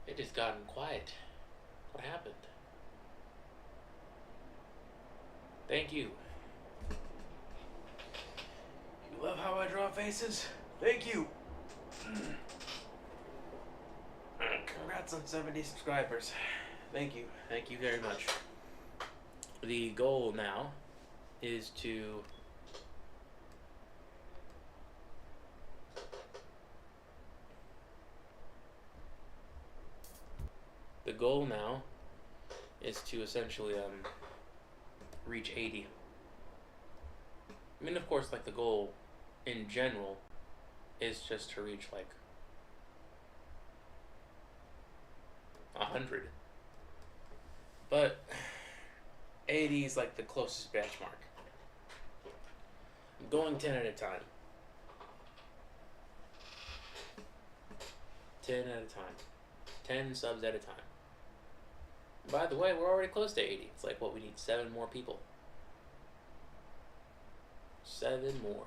It has gotten quiet. What happened? Thank you. You love how I draw faces? Thank you. Congrats on 70 subscribers. Thank you. Thank you very much. The goal now is to The goal now is to essentially reach 80. I mean, of course, like the goal in general is just to reach like 100. But 80 is like the closest benchmark. I'm going 10 at a time. 10 at a time. 10 subs at a time. By the way, we're already close to 80. It's like, what, we need 7 more people. 7 more.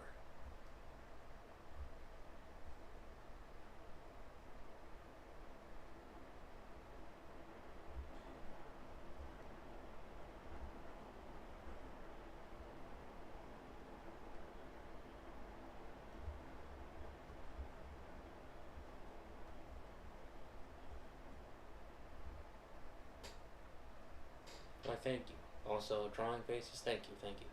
Why, thank you. Also, drawing faces, thank you, thank you.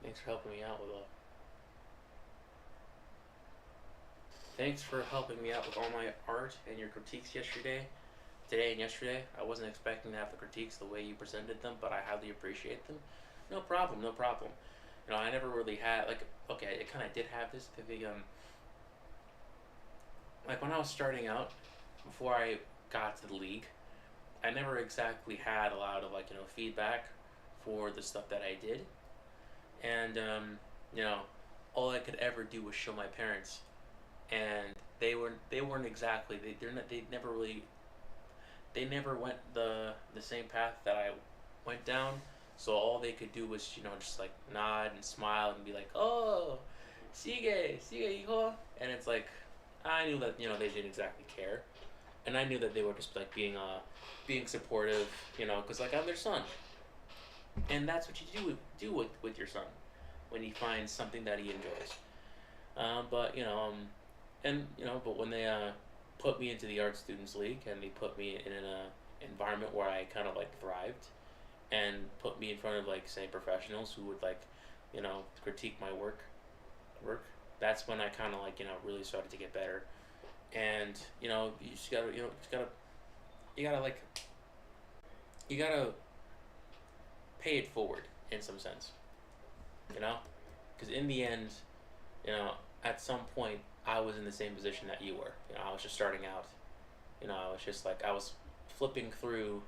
Thanks for helping me out with all. Thanks for helping me out with all my art and your critiques today and yesterday. I wasn't expecting to have the critiques the way you presented them, but I highly appreciate them. No problem, no problem. You know, I never really had, like, okay, it kind of did have this, like when I was starting out, before I got to the league, I never exactly had a lot of, like, you know, feedback for the stuff that I did. And, you know, all I could ever do was show my parents. And they weren't exactly, they never went the same path that I went down. So all they could do was, you know, just like nod and smile and be like, oh, sigue, hijo. And it's like, I knew that, you know, they didn't exactly care. And I knew that they were just like being supportive, you know, because like I'm their son. And that's what you do with your son when he finds something that he enjoys. But, you know, but when they put me into the Art Students League and they put me in an environment where I kind of like thrived, and put me in front of, like, say, professionals who would, like, you know, critique my work, that's when I kind of, like, you know, really started to get better. And, you know, you gotta pay it forward in some sense, you know, because in the end, you know, at some point I was in the same position that you were. You know, I was just starting out. You know, I was just like, I was flipping through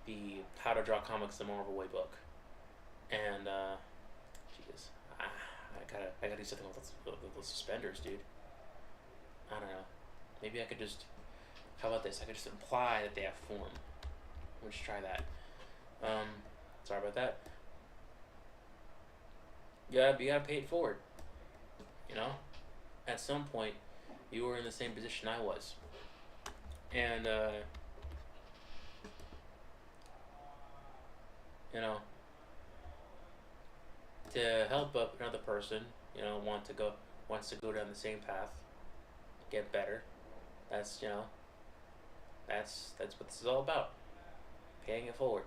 the How to Draw Comics the Marvel Way book, and jeez, I gotta do something with those suspenders, dude. I don't know. Maybe I could just. How about this? I could just imply that they have form. Let's try that. Sorry about that. You gotta pay it forward. You know, at some point, you were in the same position I was, and you know, to help up another person, you know, wants to go down the same path, get better. That's, you know, that's what this is all about. Paying it forward.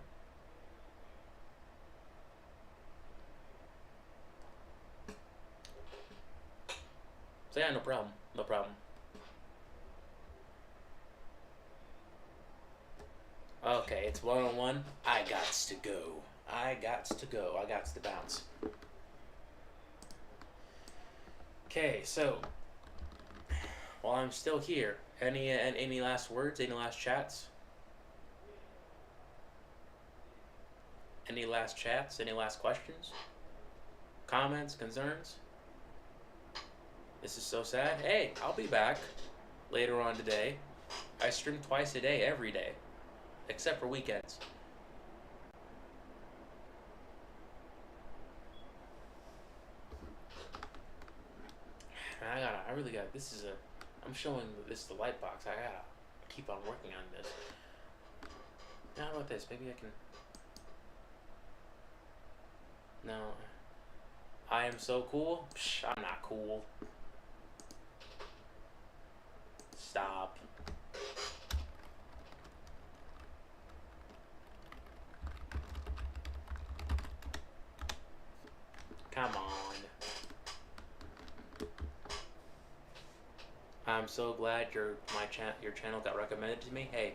So yeah, no problem. Okay, it's 1-on-1. I gots to go. I gots to bounce. Okay, so while I'm still here, any last words? Any last chats? Any last chats? Any last questions? Comments? Concerns? This is so sad. Hey, I'll be back later on today. I stream twice a day, every day, except for weekends. I'm showing this the light box. I gotta keep on working on this. Now, how about this? Maybe I can. No. I am so cool? Psh, I'm not cool. Stop. Come on. I'm so glad your channel got recommended to me. Hey,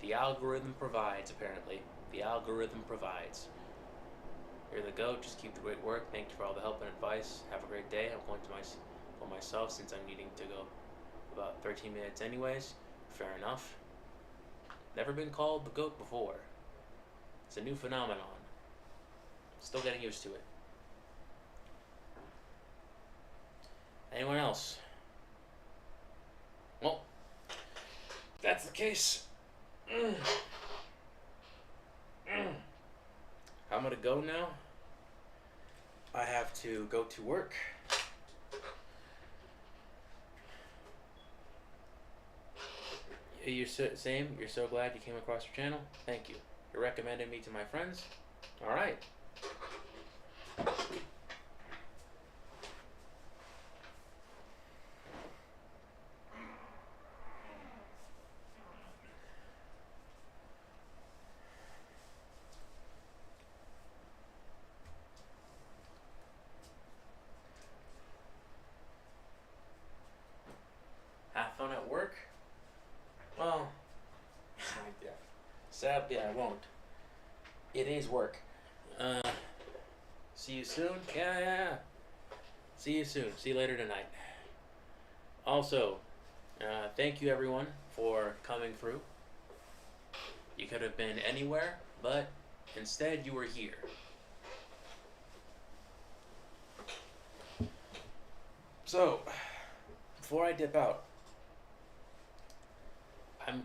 the algorithm provides, apparently. The algorithm provides. You're the GOAT. Just keep the great work. Thank you for all the help and advice. Have a great day. I'm going to for myself since I'm needing to go about 13 minutes anyways. Fair enough. Never been called the GOAT before. It's a new phenomenon. Still getting used to it. Anyone else? Well, if that's the case. I'm gonna go now. I have to go to work. You're same. You're so glad you came across your channel. Thank you. You recommended me to my friends. All right. Have fun at work? Well, sadly I won't. It is work. See you soon? Yeah. See you soon. See you later tonight. Also, thank you everyone for coming through. You could have been anywhere, but instead you were here. So, before I dip out, I'm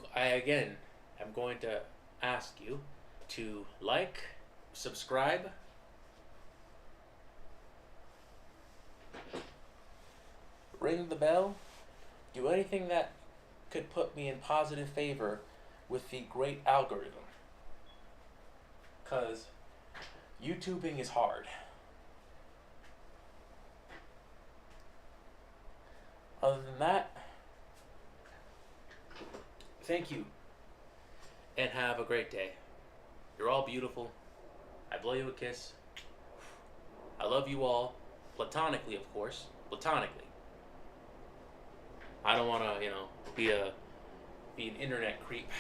going to ask you to like, subscribe, ring the bell, do anything that could put me in positive favor with the great algorithm. 'Cause YouTubing is hard. Other than that, thank you, and have a great day. You're all beautiful. I blow you a kiss. I love you all, platonically, of course. Platonically. I don't want to, be an internet creep,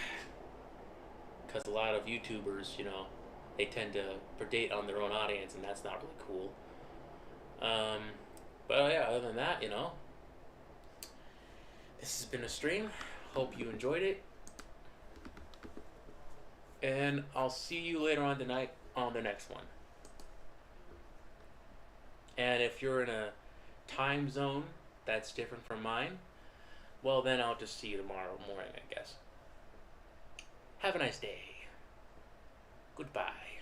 because a lot of YouTubers, they tend to predate on their own audience, and that's not really cool. But yeah, other than that, this has been a stream. Hope you enjoyed it. And I'll see you later on tonight on the next one. And if you're in a time zone that's different from mine, well then I'll just see you tomorrow morning, I guess. Have a nice day. Goodbye.